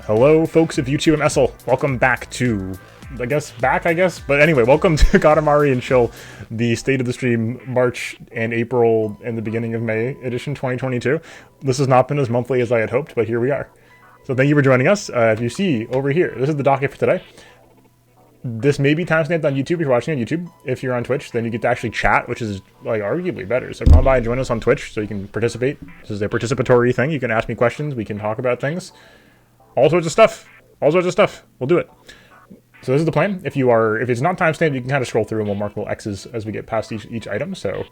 Hello, folks of YouTube and Essel. Welcome back to, I guess, but anyway, welcome to Katamari and Chill, the State of the Stream March and April and the beginning of May edition 2022. This has not been as monthly as I had hoped, but here we are. So thank you for joining us. If you see over here, this is the docket for today. This may be timestamped on YouTube if you're watching on YouTube. If you're on Twitch, then you get to actually chat, which is like arguably better. So come on by and join us on Twitch so you can participate. This is a participatory thing. You can ask me questions. We can talk about things. All sorts of stuff. All sorts of stuff. We'll do it. So this is the plan. If it's not timestamped, you can kind of scroll through and we'll mark little X's as we get past each item. So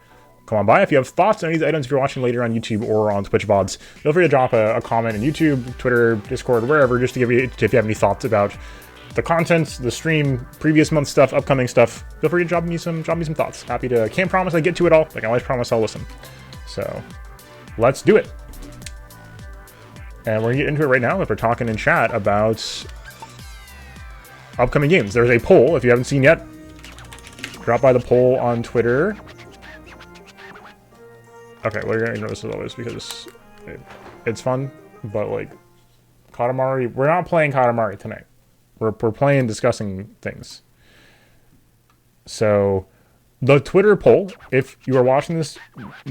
come on by. If you have thoughts on these items, if you're watching later on YouTube or on Twitch VODs, feel free to drop a comment in YouTube, Twitter, Discord, wherever, just to give you, if you have any thoughts about the contents, the stream, previous month stuff, upcoming stuff. Feel free to drop me some thoughts. Happy to. Can't promise I get to it all. Like I always promise I'll listen. So let's do it. And we're gonna get into it right now if we're talking in chat about upcoming games. There's a poll, if you haven't seen yet. Drop by the poll on Twitter. Okay, we're gonna ignore this as always because it's fun, but like Katamari, we're not playing Katamari tonight. We're playing discussing things. So the Twitter poll, if you are watching this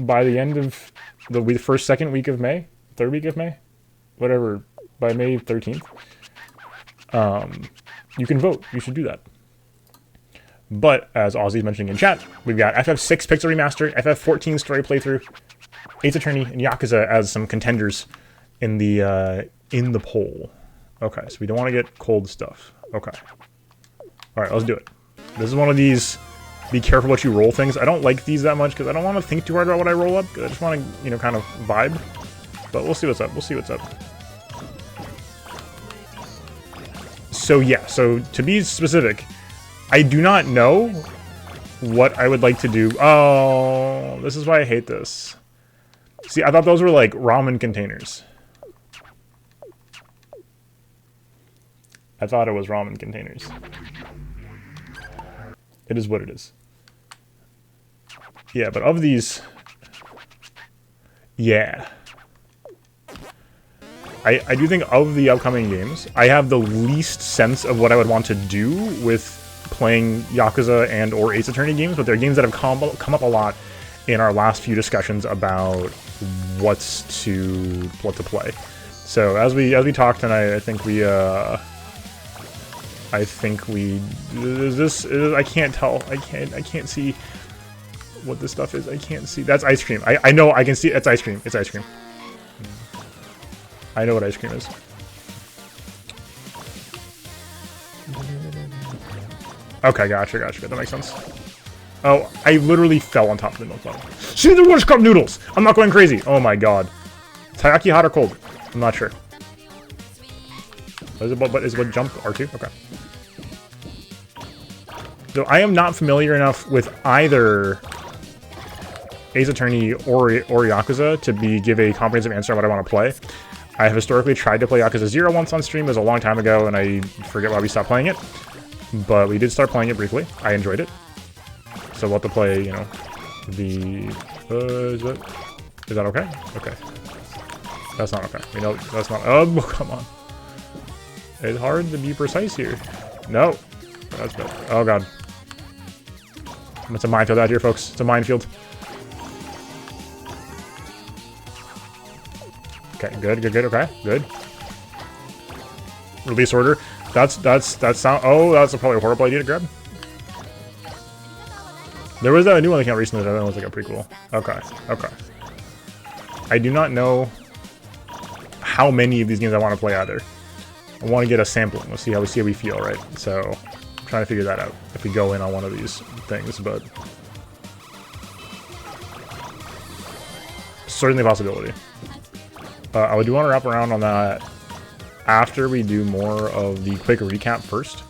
by the end of the first, second week of May, third week of May, whatever, by May 13th, you can vote. You should do that. But, as Ozzy's mentioning in chat, we've got FF6 Pixel Remaster, FF14 Story Playthrough, Ace Attorney, and Yakuza as some contenders in the poll. Okay, so we don't want to get cold stuff. Okay. Alright, let's do it. This is one of these be careful what you roll things. I don't like these that much because I don't want to think too hard about what I roll up. I just want to, kind of vibe. But we'll see what's up. We'll see what's up. So yeah, so to be specific, I do not know what I would like to do. Oh, this is why I hate this. See, I thought those were like ramen containers. I thought it was ramen containers. It is what it is. Yeah, but of these... Yeah. I do think of the upcoming games, I have the least sense of what I would want to do with playing Yakuza and or Ace Attorney games, but they're games that have come up a lot in our last few discussions about what to play. So as we talk tonight, I can't tell. I can't see what this stuff is. I can't see. That's ice cream. I know I can see it's ice cream. It's ice cream. I know what ice cream is. Okay, gotcha. That makes sense. Oh, I literally fell on top of the milk bottle. See the worst cup noodles! I'm not going crazy. Oh my god. Taiyaki hot or cold? I'm not sure. Is it jump R2? Okay. So I am not familiar enough with either Ace Attorney or Yakuza to give a comprehensive answer on what I want to play. I have historically tried to play Yakuza 0 once on stream. It was a long time ago, and I forget why we stopped playing it. But we did start playing it briefly. I enjoyed it. So we'll have to play, the... is that okay? Okay. That's not okay. That's not... Oh, come on. It's hard to be precise here. No. That's bad. Oh, God. It's a minefield out here, folks. It's a minefield. Okay, good. Okay, good. Release order. That's sound. Oh, that's probably a horrible idea to grab. There was a new one that came out recently that was like a prequel. Okay. I do not know how many of these games I want to play either. I want to get a sampling. Let's see how we feel, right? So, I'm trying to figure that out if we go in on one of these things, but certainly a possibility. I do want to wrap around on that after we do more of the quick recap first.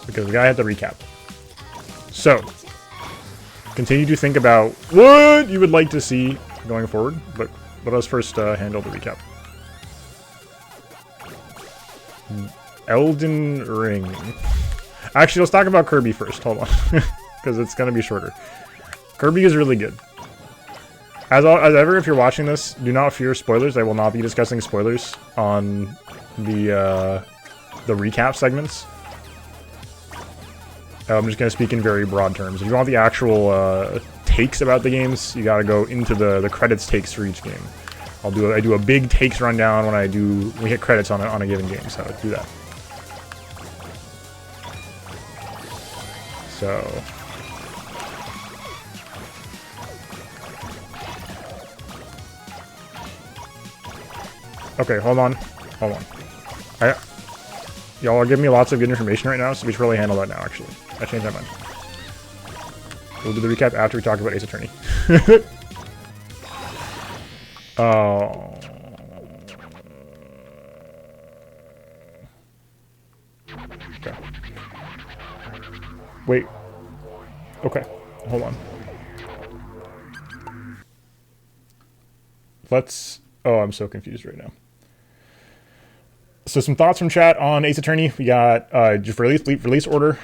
Because we gotta have to recap. So, continue to think about what you would like to see going forward, but let us first handle the recap. Elden Ring. Actually, let's talk about Kirby first. Hold on. Because it's gonna be shorter. Kirby is really good. As ever, if you're watching this, do not fear spoilers. I will not be discussing spoilers on the recap segments. I'm just going to speak in very broad terms. If you want the actual takes about the games, you got to go into the credits takes for each game. I do a big takes rundown when we hit credits on a given game. So do that. So. Okay, hold on. Y'all are giving me lots of good information right now, so we should really handle that now, actually. I changed my mind. We'll do the recap after we talk about Ace Attorney. Oh. Okay. Wait. Okay, hold on. Oh, I'm so confused right now. So some thoughts from chat on Ace Attorney. We got just release order.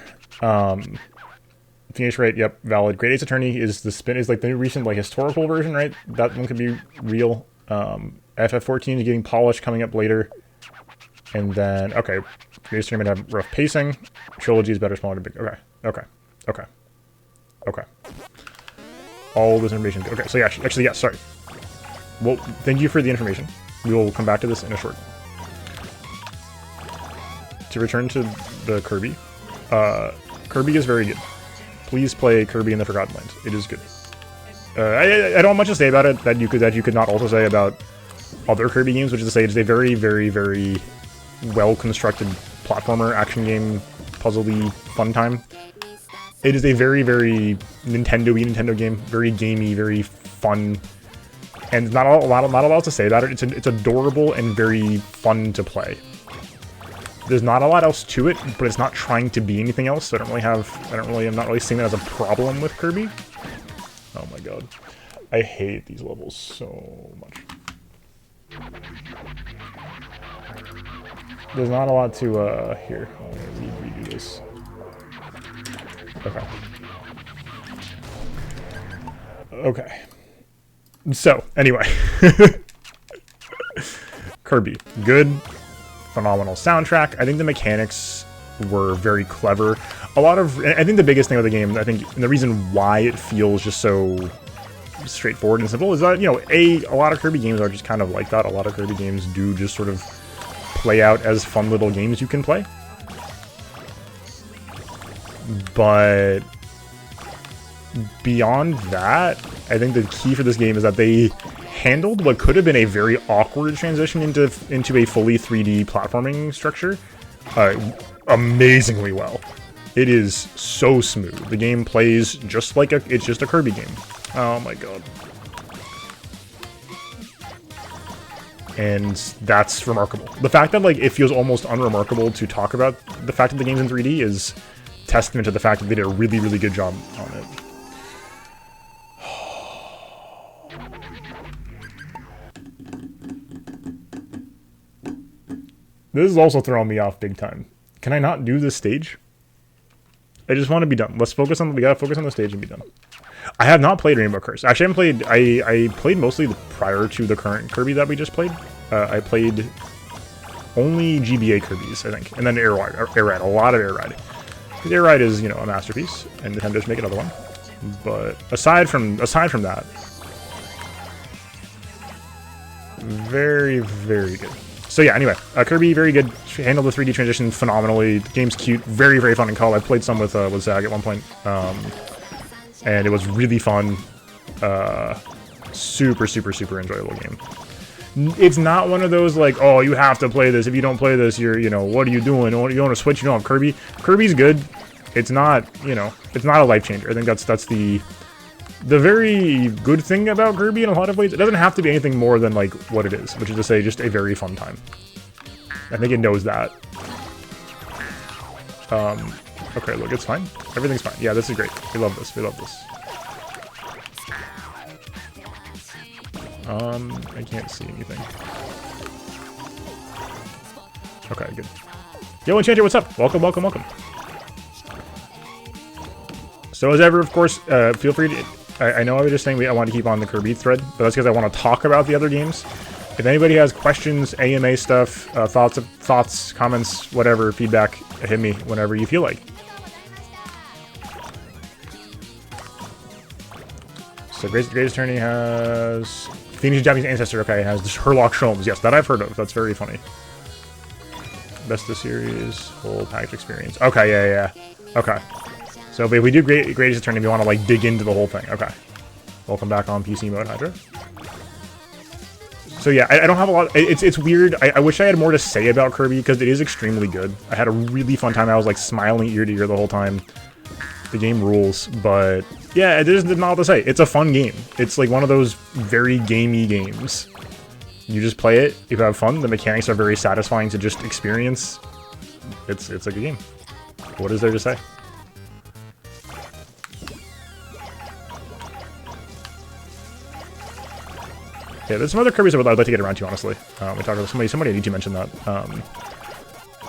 Finish rate, yep, valid. Great Ace Attorney is like the new recent like historical version, right? That one could be real. FF14 is getting polished coming up later. And then okay, Great Ace Attorney might have rough pacing. Trilogy is better, smaller, big. Okay. All this information. Okay, so yeah, actually, yeah, sorry. Well, thank you for the information. We will come back to this in a short. To return to the Kirby, Kirby is very good. Please play Kirby in the Forgotten Land. It is good. I don't have much to say about it that you could not also say about other Kirby games, which is to say it's a very, very, very well constructed platformer action game, puzzly fun time. It is a very, very Nintendo game, very gamey, very fun, and not a lot else to say about it. It's adorable and very fun to play. There's not a lot else to it, but it's not trying to be anything else. So I'm not really seeing that as a problem with Kirby. Oh my god, I hate these levels so much. There's not a lot to here. I'll redo this. Okay. So anyway, Kirby, good. Phenomenal soundtrack. I think the mechanics were very clever. I think the biggest thing of the game, and the reason why it feels just so straightforward and simple is that, you know, a lot of Kirby games are just kind of like that. A lot of Kirby games do just sort of play out as fun little games you can play. But beyond that, I think the key for this game is that they handled what could have been a very awkward transition into a fully 3D platforming structure amazingly well. It is so smooth. The game plays just like it's just a Kirby game. Oh my god. And that's remarkable. The fact that like it feels almost unremarkable to talk about the fact that the game's in 3D is testament to the fact that they did a really, really good job on it. This is also throwing me off big time. Can I not do this stage? I just want to be done. We gotta focus on the stage and be done. I have not played Rainbow Curse. Actually, I played mostly prior to the current Kirby that we just played. I played only GBA Kirby's, I think. And then Air Ride, a lot of Air Ride. Because Air Ride is, you know, a masterpiece, and Nintendo just make another one. But aside from that, very, very good. So yeah, anyway, Kirby, very good. Handled the 3D transition phenomenally. The game's cute, very, very fun in call. I played some with Zag at one point, and it was really fun. Super, super, super enjoyable game. It's not one of those like, oh, you have to play this. If you don't play this, you know, what are you doing? You want to switch? You don't have Kirby. Kirby's good. It's not, you know, it's not a life changer. I think that's the very good thing about Kirby in a lot of ways. It doesn't have to be anything more than like what it is, which is to say just a very fun time. I think it knows that. Okay, look, it's fine. Everything's fine. Yeah, this is great. We love this. We love this. I can't see anything. Okay, good. Yo, Enchanter, what's up? Welcome, welcome, welcome. So as ever, of course, feel free to I know I was just saying I want to keep on the Kirby thread, but that's because I want to talk about the other games. If anybody has questions, AMA stuff, thoughts, comments, whatever, feedback, hit me whenever you feel like. So Greatest Attorney has Phoenix Japanese ancestor. Okay, has Sherlock Sholmes. Yes, that I've heard of. That's very funny. Best of series, whole package experience. Okay, yeah. Okay. So if we do Greatest Attorney, we want to like dig into the whole thing. Okay. Welcome back on PC mode, Hydra. So yeah, I don't have a lot. It's weird. I wish I had more to say about Kirby because it is extremely good. I had a really fun time. I was like smiling ear to ear the whole time. The game rules, but yeah, there's not a lot to say. It's a fun game. It's like one of those very gamey games. You just play it, you have fun. The mechanics are very satisfying to just experience. It's a good game. What is there to say? Yeah, there's some other Kirby's I'd like to get around to, honestly. We talked about somebody need to mention that.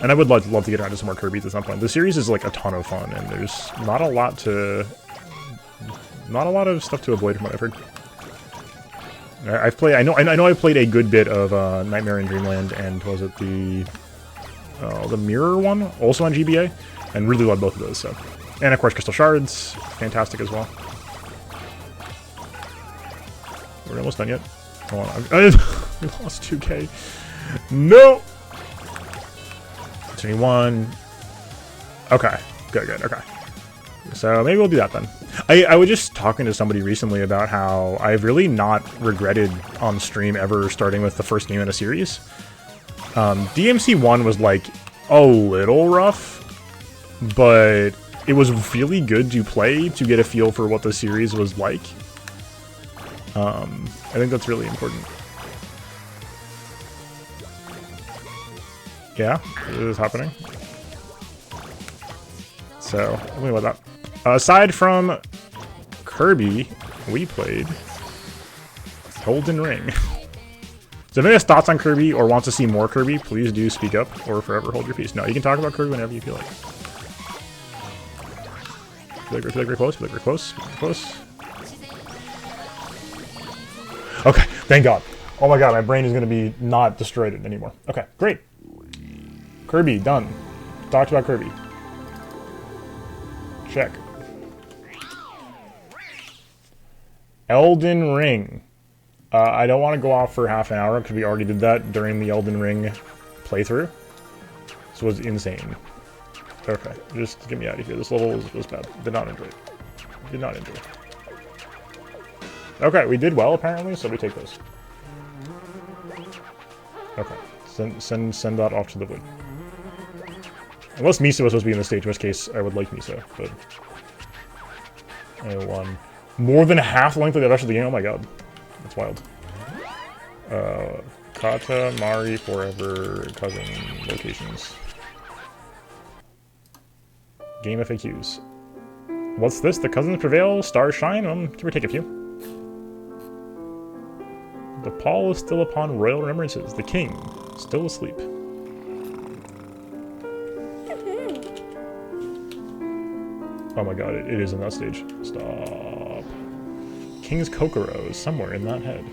And I would love to get around to some more Kirby's at some point. The series is like a ton of fun, and there's not a lot of stuff to avoid from what I've heard. I've played. I know I've played a good bit of Nightmare in Dreamland, and was it the Mirror one, also on GBA, and really loved both of those. So, and of course Crystal Shards, fantastic as well. We're almost done yet. Hold on, we lost 2K. No. 21. Okay, good. Okay. So maybe we'll do that then. I was just talking to somebody recently about how I've really not regretted on stream ever starting with the first game in a series. DMC 1 was like a little rough, but it was really good to play to get a feel for what the series was like. I think that's really important. Yeah, it is happening. So, let me about that. Aside from Kirby, we played Golden Ring. So if anybody has thoughts on Kirby or wants to see more Kirby, please do speak up or forever hold your peace. No, you can talk about Kirby whenever you feel like. Feel like we're close. Feel like we're close. Close. Okay, thank God. Oh my God, my brain is going to be not destroyed anymore. Okay, great. Kirby, done. Talked about Kirby. Check. Elden Ring. I don't want to go off for half an hour because we already did that during the Elden Ring playthrough. This was insane. Okay, just get me out of here. This level was bad. Did not enjoy it. Did not enjoy it. Okay, we did well apparently, so we take those. Okay, send that off to the wood. Unless Miso was supposed to be in the stage, in which case I would like Miso, but I won more than half the length of the rest of the game. Oh my God, that's wild. Katamari Forever cousin locations. Game FAQs. What's this? The cousins prevail, stars shine. Can we take a few? The pall is still upon royal remembrances. The king, still asleep. Oh my God, it is in that stage. Stop. King's Kokoro is somewhere in that head.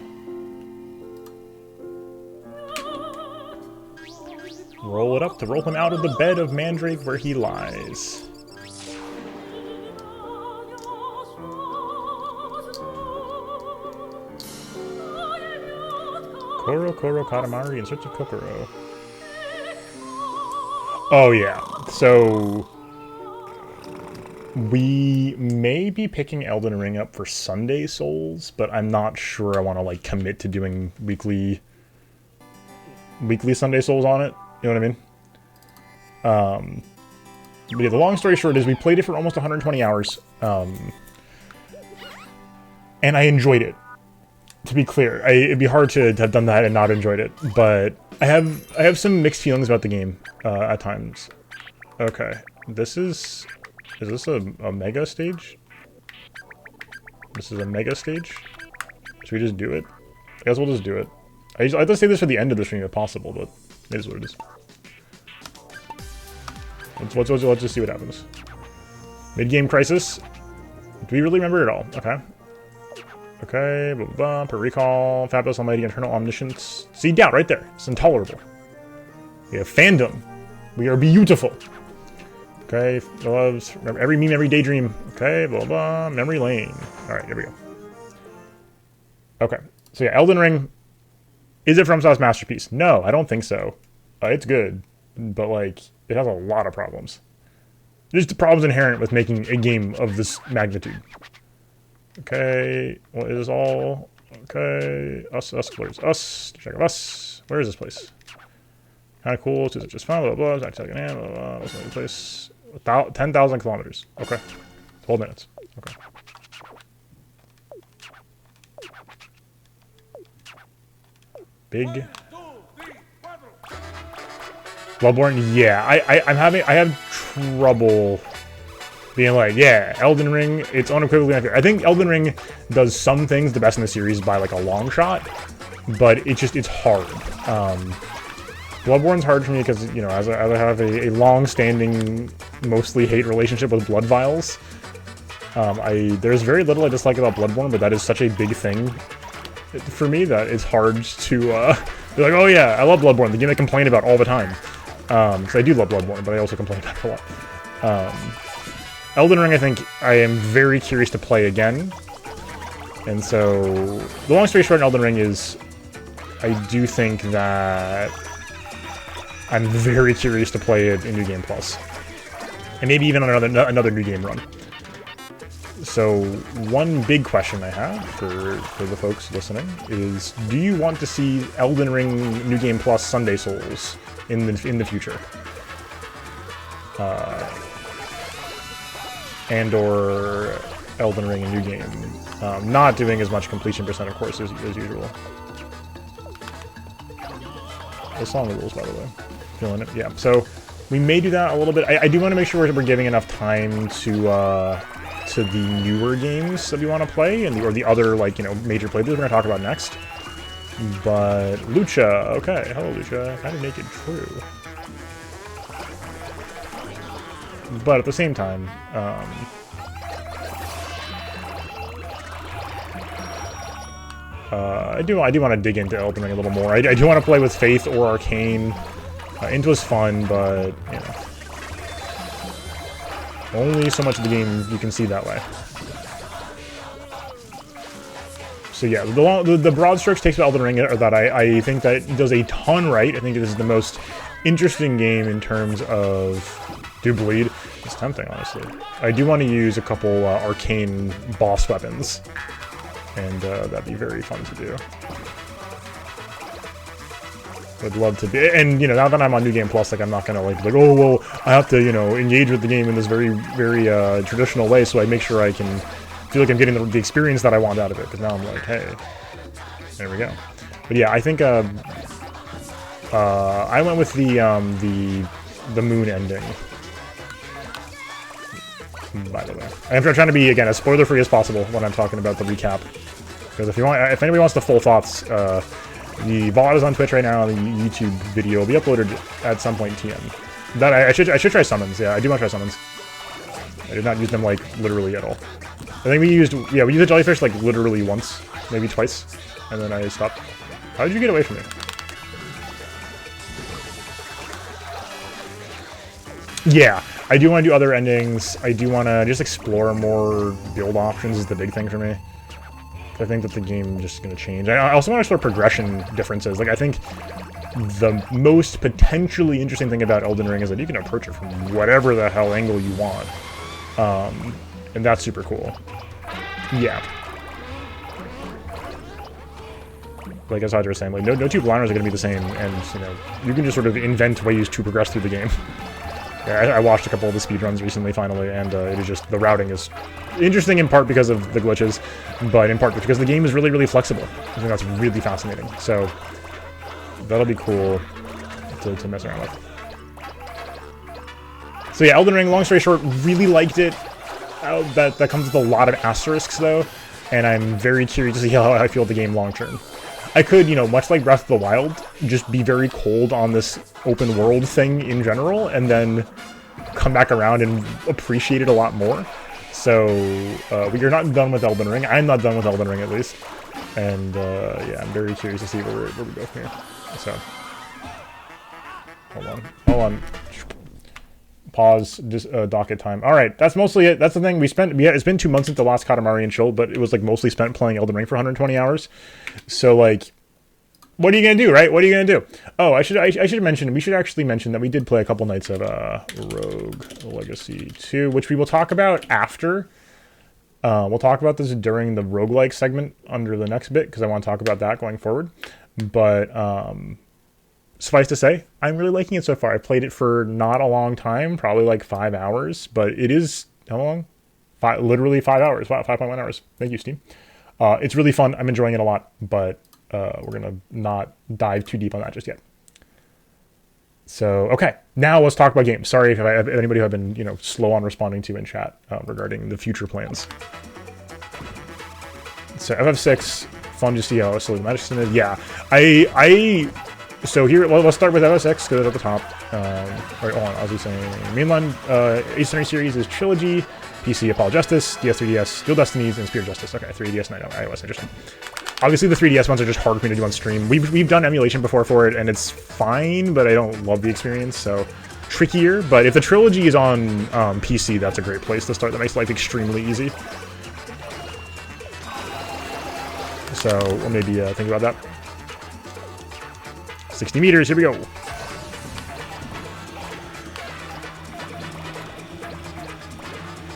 Roll it up to roll him out of the bed of Mandrake where he lies. Koro Katamari in search of Kokoro. Oh yeah, so we may be picking Elden Ring up for Sunday Souls, but I'm not sure I want to like commit to doing weekly Sunday Souls on it. You know what I mean? But yeah, the long story short is we played it for almost 120 hours, and I enjoyed it. To be clear, it'd be hard to have done that and not enjoyed it, but I have some mixed feelings about the game at times. Okay, is this a mega stage? This is a mega stage? Should we just do it? I guess we'll just do it. I'd like to say this for the end of the stream if possible, but it is what it is. Let's just see what happens. Mid-game crisis. Do we really remember it all? Okay. Okay, blah, blah, blah. Per recall, fabulous, almighty, eternal omniscience. See, down right there. It's intolerable. We have fandom. We are beautiful. Okay, loves, remember every meme, every daydream. Okay, blah, blah, memory lane. All right, here we go. Okay, so yeah, Elden Ring. Is it FromSoft's masterpiece? No, I don't think so. It's good, but like, it has a lot of problems. There's the problems inherent with making a game of this magnitude. Okay, what is all? Okay, us, where's us? Check out us. Where is this place? Kind of cool. Is it just fun? Blah, blah, blah. Not second hand. Blah, blah. What's the place? 10,000 kilometers. Okay. 12 minutes. Okay. Big. Bloodborne. Yeah, I have trouble being like, yeah, Elden Ring. It's unequivocally unfair. I think Elden Ring does some things the best in the series by like a long shot, but it's hard. Bloodborne's hard for me because, you know, as I have a long-standing, mostly hate relationship with blood vials. There's very little I dislike about Bloodborne, but that is such a big thing for me that it's hard to be like, oh yeah, I love Bloodborne, the game I complain about all the time. Because I do love Bloodborne, but I also complain about it a lot. Elden Ring, I think I am very curious to play again. And so, the long story short in Elden Ring is, I do think that I'm very curious to play it in New Game Plus. And maybe even on another New Game run. So, one big question I have for the folks listening is, do you want to see Elden Ring New Game Plus Sunday Souls in the future? And or Elden Ring a New Game. Not doing as much completion percent, of course, as usual. The song rules, by the way. Feeling it, yeah. So we may do that a little bit. I do want to make sure we're giving enough time to the newer games that we want to play, and or the other, like, you know, major playthroughs we're gonna talk about next. But Lucha, okay, hello Lucha, kind of naked, true. But at the same time, I do want to dig into Elden Ring a little more. I do want to play with Faith or Arcane. Into is fun, but, you know, only so much of the game you can see that way. So yeah, the broad strokes takes of Elden Ring are that I think that it does a ton right. I think this is the most interesting game in terms of... Do bleed. It's tempting, honestly. I do want to use a couple arcane boss weapons, and that'd be very fun to do. Would love to be, and you know, now that I'm on New Game Plus, like I'm not gonna like oh well, I have to, you know, engage with the game in this very traditional way, so I make sure I can feel like I'm getting the experience that I want out of it. Because now I'm like, hey, there we go. But yeah, I think I went with the moon ending. By the way, I'm trying to be, again, as spoiler-free as possible when I'm talking about the recap. Because if anybody wants the full thoughts, the VOD is on Twitch right now. The YouTube video will be uploaded at some point TM. That I should try summons. Yeah, I do want to try summons. I did not use them like literally at all. I think we used the jellyfish like literally once, maybe twice, and then I stopped. How did you get away from me? Yeah. I do want to do other endings. I do want to just explore more build options is the big thing for me. I think that the game just going to change. I also want to explore progression differences. Like, I think the most potentially interesting thing about Elden Ring is that you can approach it from whatever the hell angle you want. And that's super cool. Yeah. Like as Hodge was saying, like no two blinders are going to be the same, and you know, you can just sort of invent ways to progress through the game. Yeah, I watched a couple of the speedruns recently, finally, and it is just, the routing is interesting in part because of the glitches, but in part because the game is really, really flexible. I think that's really fascinating. So that'll be cool to mess around with. So yeah, Elden Ring, long story short, really liked it. That comes with a lot of asterisks, though, and I'm very curious to see how I feel the game long term. I could, you know, much like Breath of the Wild, just be very cold on this open world thing in general, and then come back around and appreciate it a lot more. So we are not done with Elden Ring. I'm not done with Elden Ring, at least. And yeah, I'm very curious to see where we go from here. So hold on. Pause. Just docket time. All right, that's mostly it. That's the thing we spent. Yeah, it's been 2 months since the last Katamari and Chill, but it was like mostly spent playing Elden Ring for 120 hours. So like, what are you gonna do, right? What are you gonna do? Oh, I should mention. We should actually mention that we did play a couple nights of Rogue Legacy 2, which we will talk about after. We'll talk about this during the roguelike segment under the next bit, because I want to talk about that going forward. But suffice to say, I'm really liking it so far. I played it for not a long time, probably like 5 hours, but it is, how long? Literally 5 hours. Wow, 5.1 hours. Thank you, Steam. It's really fun. I'm enjoying it a lot, but we're going to not dive too deep on that just yet. So, okay, now let's talk about games. Sorry if anybody who I've been, slow on responding to in chat regarding the future plans. So, FF6, fun to see how silly medicine is. Yeah, so here, let's start with FF6, because it's at the top. Hold on, I was saying, mainline Ace series is Trilogy, PC Apollo Justice, DS 3DS, Dual Destinies, and Spear Justice. Okay, 3DS and iOS, interesting. Obviously, the 3DS ones are just hard for me to do on stream. We've done emulation before for it, and it's fine, but I don't love the experience, so trickier. But if the Trilogy is on PC, that's a great place to start. That makes life extremely easy. So we'll maybe think about that. 60 meters, here we go.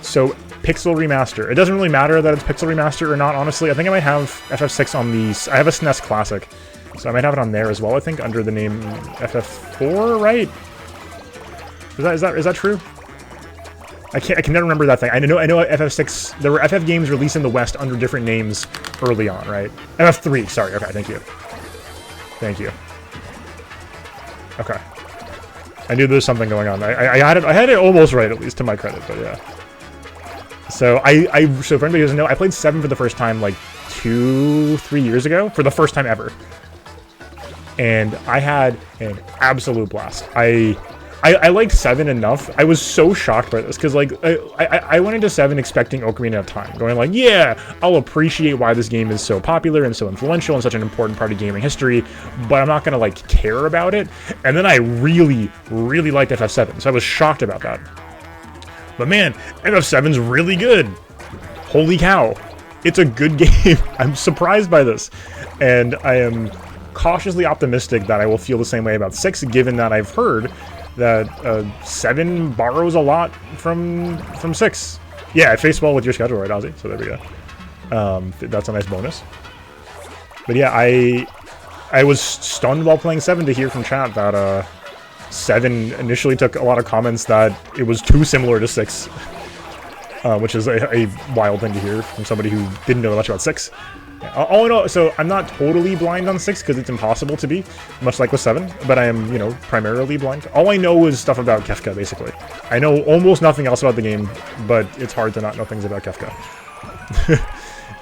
So, Pixel Remaster. It doesn't really matter that it's Pixel Remaster or not, honestly. I think I might have FF6 on the... I have a SNES Classic, so I might have it on there as well, I think, under the name FF4, right? Is that true? I can never remember that thing. I know FF6... There were FF games released in the West under different names early on, right? FF3, sorry. Okay, thank you. Thank you. Okay. I knew there was something going on. I had it almost right, at least, to my credit, but yeah. So, so for anybody who doesn't know, I played 7 for the first time, like, 2-3 years ago, for the first time ever. And I had an absolute blast. I liked 7 enough. I was so shocked by this, because, like, I went into 7 expecting Ocarina of Time, going like, yeah, I'll appreciate why this game is so popular and so influential and such an important part of gaming history, but I'm not going to, like, care about it. And then I really, really liked FF7, so I was shocked about that. But man, FF7's really good. Holy cow. It's a good game. I'm surprised by this. And I am cautiously optimistic that I will feel the same way about 6, given that I've heard that 7 borrows a lot from 6. Yeah, it faced well with your schedule, right, Ozzy? So there we go. That's a nice bonus. But yeah, I was stunned while playing 7 to hear from chat that 7 initially took a lot of comments that it was too similar to 6, which is a wild thing to hear from somebody who didn't know much about 6. Yeah. All I know, so I'm not totally blind on 6 because it's impossible to be, much like with 7, but I am, primarily blind. All I know is stuff about Kefka, basically. I know almost nothing else about the game, but it's hard to not know things about Kefka.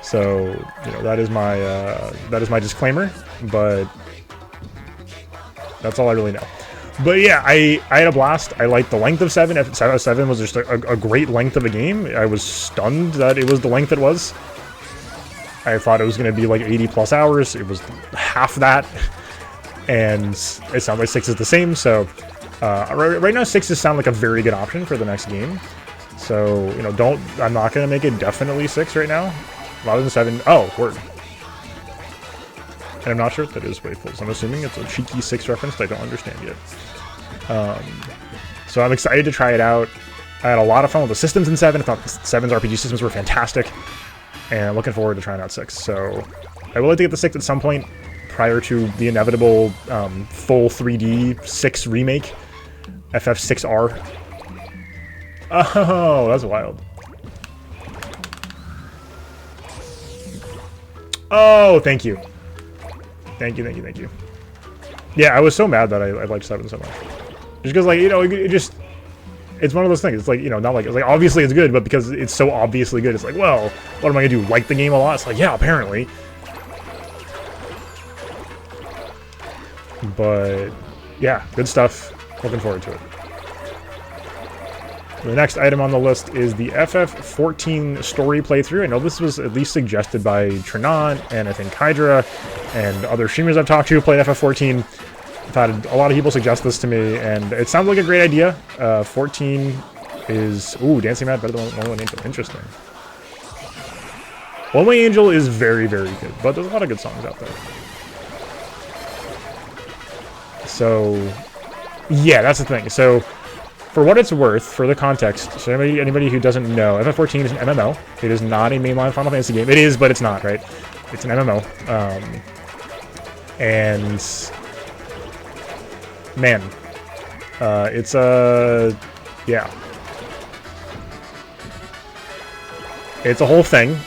So, that is my disclaimer, but that's all I really know. But yeah, I had a blast. I liked the length of 7. 7 was just a great length of a game. I was stunned that it was the length it was. I thought it was going to be like 80 plus hours. It was half that. And it sounds like 6 is the same. So right now 6 sound like a very good option for the next game. So, I'm not going to make it definitely 6 right now. Rather than 7. Oh, word. And I'm not sure if that is Wayful, so I'm assuming it's a cheeky 6 reference that I don't understand yet. So I'm excited to try it out. I had a lot of fun with the systems in 7. I thought 7's RPG systems were fantastic. And I'm looking forward to trying out 6. So I would like to get the 6 at some point prior to the inevitable full 3D 6 remake, FF6R. Oh, that's wild. Oh, thank you. Thank you. Yeah, I was so mad that I liked 7 so much. Just because, like, it's one of those things. It's like, not like, it's like, obviously it's good, but because it's so obviously good, it's like, well, what am I gonna do? Like the game a lot? It's like, yeah, apparently. But, yeah, good stuff. Looking forward to it. The next item on the list is the FF14 story playthrough. I know this was at least suggested by Trinant and I think Hydra and other streamers I've talked to who played FF14. I've had a lot of people suggest this to me, and it sounds like a great idea. 14 is... Ooh, Dancing Mad better than One Way Angel. Interesting. One Way Angel is very, very good, but there's a lot of good songs out there. So, yeah, that's the thing. So, for what it's worth, for the context, so anybody who doesn't know, FF14 is an MMO. It is not a mainline Final Fantasy game. It is, but it's not, right? It's an MMO. And... Man. It's a... Yeah. It's a whole thing.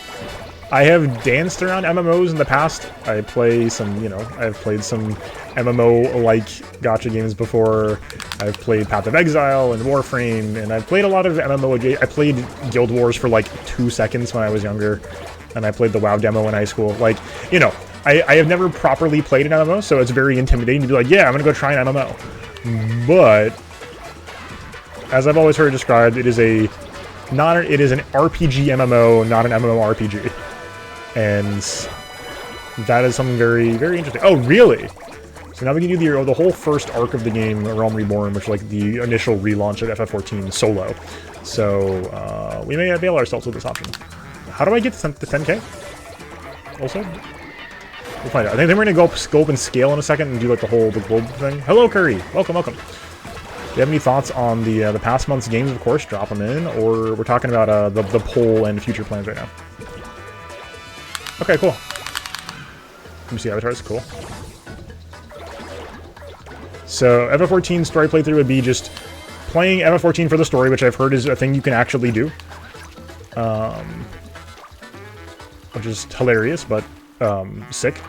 I have danced around MMOs in the past. I play some, you know, I've played some MMO-like gacha games before. I've played Path of Exile and Warframe, and I've played a lot of MMO. I played Guild Wars for like 2 seconds when I was younger, and I played the WoW demo in high school. Like, you know, I have never properly played an MMO, so it's very intimidating to be like, yeah, I'm gonna go try an MMO. But, as I've always heard it described, it is an RPG MMO, not an MMORPG. And that is something very, very interesting. Oh, really? So now we can do the whole first arc of the game, Realm Reborn, which is like the initial relaunch of FF14 solo. So we may avail ourselves of this option. How do I get to 10k? Also? We'll find out. I think we're going to go scope and scale in a second and do like the globe thing. Hello, Curry! Welcome, welcome. Do you have any thoughts on the past month's games, of course? Drop them in. Or we're talking about the poll and future plans right now. Okay, cool. Let me see avatars. Cool. So, FF14 story playthrough would be just playing FF14 for the story, which I've heard is a thing you can actually do. Which is hilarious, but sick.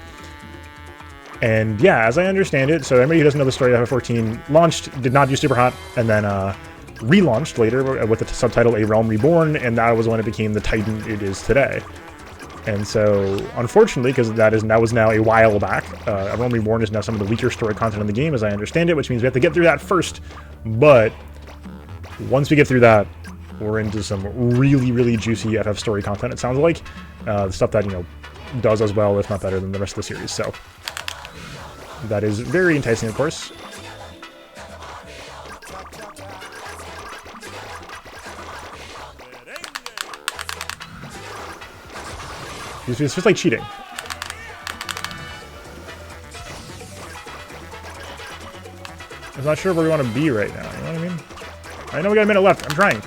And yeah, as I understand it, so everybody who doesn't know the story of FF14 launched, did not do super hot, and then relaunched later with the subtitle A Realm Reborn, and that was when it became the titan it is today. And so, unfortunately, because that was now a while back, Realm Reborn is now some of the weaker story content in the game, as I understand it, which means we have to get through that first. But once we get through that, we're into some really, really juicy FF story content, it sounds like. The stuff that, you know, does as well, if not better, than the rest of the series. So, that is very enticing, of course. It's just like cheating. I'm not sure where we want to be right now, you know what I mean? I know we got a minute left, I'm trying.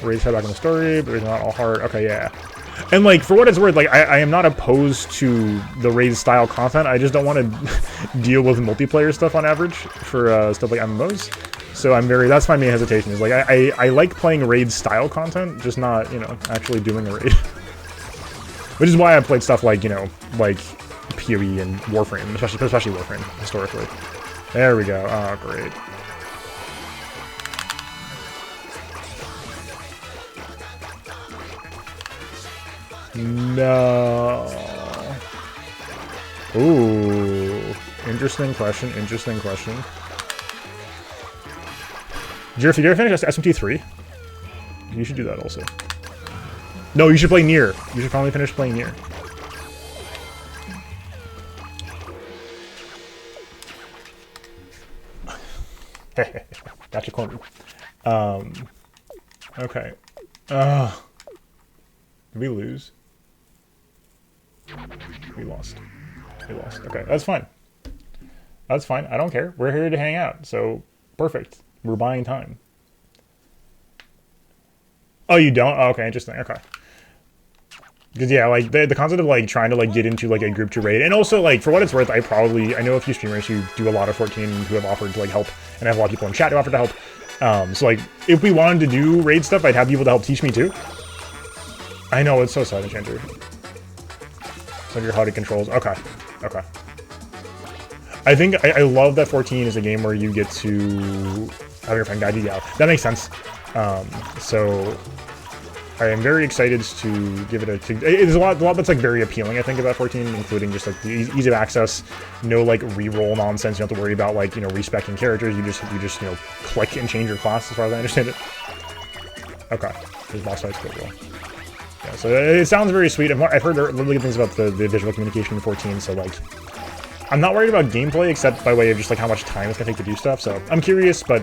Raise head back on the story, but it's not all hard. Okay, yeah. And like, for what it's worth, like, I am not opposed to the raid style content. I just don't want to deal with multiplayer stuff on average for stuff like MMOs. So that's my main hesitation, is like, I like playing raid style content, just not, you know, actually doing a raid. Which is why I played stuff like, you know, like PoE and Warframe, especially Warframe, historically. There we go. Oh, great. No. Ooh. Interesting question, interesting question. If you ever finish SMT3, you should do that also. No, you should play Nier. You should finally finish playing Nier. Gotcha cornered. Okay. Did we lose? We lost. We lost. Okay, that's fine. That's fine. I don't care. We're here to hang out, so perfect. We're buying time. Oh, you don't? Oh, okay, interesting. Okay. Because, yeah, like, the concept of, like, trying to, like, get into, like, a group to raid. And also, like, for what it's worth, I know a few streamers who do a lot of 14 who have offered to, like, help. And I have a lot of people in chat who offered to help. So, like, if we wanted to do raid stuff, I'd have people to help teach me, too. I know, it's so sad, Enchanter. So your HUD controls. Okay. Okay. I think I love that 14 is a game where you get to have your friend guide you out. That makes sense. So I am very excited to give it a. There's a lot that's like very appealing, I think, about 14, including just like the ease of access, no like re-roll nonsense. You don't have to worry about like respecting characters. You just click and change your class, as far as I understand it. Okay, there's boss fights as well. Yeah, so it sounds very sweet. I've heard really good things about the visual communication in 14. So like, I'm not worried about gameplay except by way of just like how much time it's gonna take to do stuff. So I'm curious, but.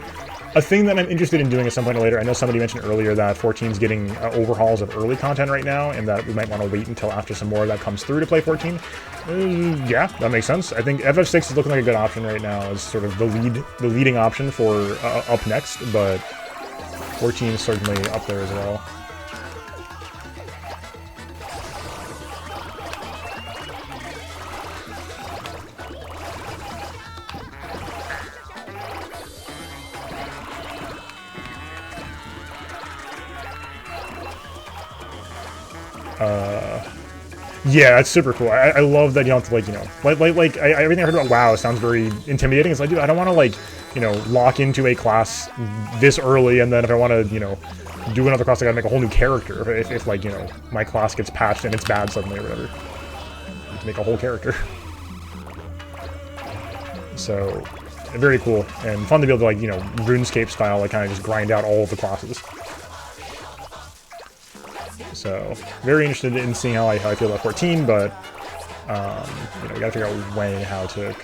A thing that I'm interested in doing at some point later, I know somebody mentioned earlier that 14's getting overhauls of early content right now, and that we might want to wait until after some more of that comes through to play 14. Yeah, that makes sense. I think FF6 is looking like a good option right now as sort of the leading option for up next, but 14 is certainly up there as well. Yeah, that's super cool. I love that you don't have to everything I heard about WoW sounds very intimidating. It's like, dude, I don't want to like, lock into a class this early, and then if I want to, do another class, I gotta make a whole new character. If like, my class gets patched and it's bad suddenly or whatever. I have to make a whole character. So, very cool and fun to be able to like, RuneScape style, like kind of just grind out all of the classes. So, very interested in seeing how I feel about 14, but, we gotta figure out when and how to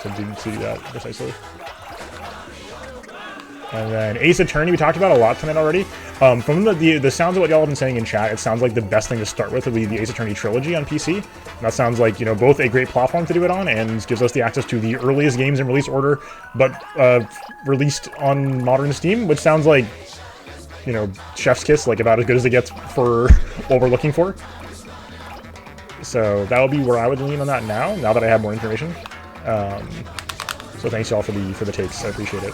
do that precisely. And then Ace Attorney, we talked about a lot tonight already. From the sounds of what y'all have been saying in chat, it sounds like the best thing to start with would be the Ace Attorney trilogy on PC. And that sounds like, both a great platform to do it on, and gives us the access to the earliest games in release order, but released on modern Steam, which sounds like, chef's kiss, like about as good as it gets for what we're looking for. So that would be where I would lean on that now that I have more information. So thanks y'all for the takes. I appreciate it.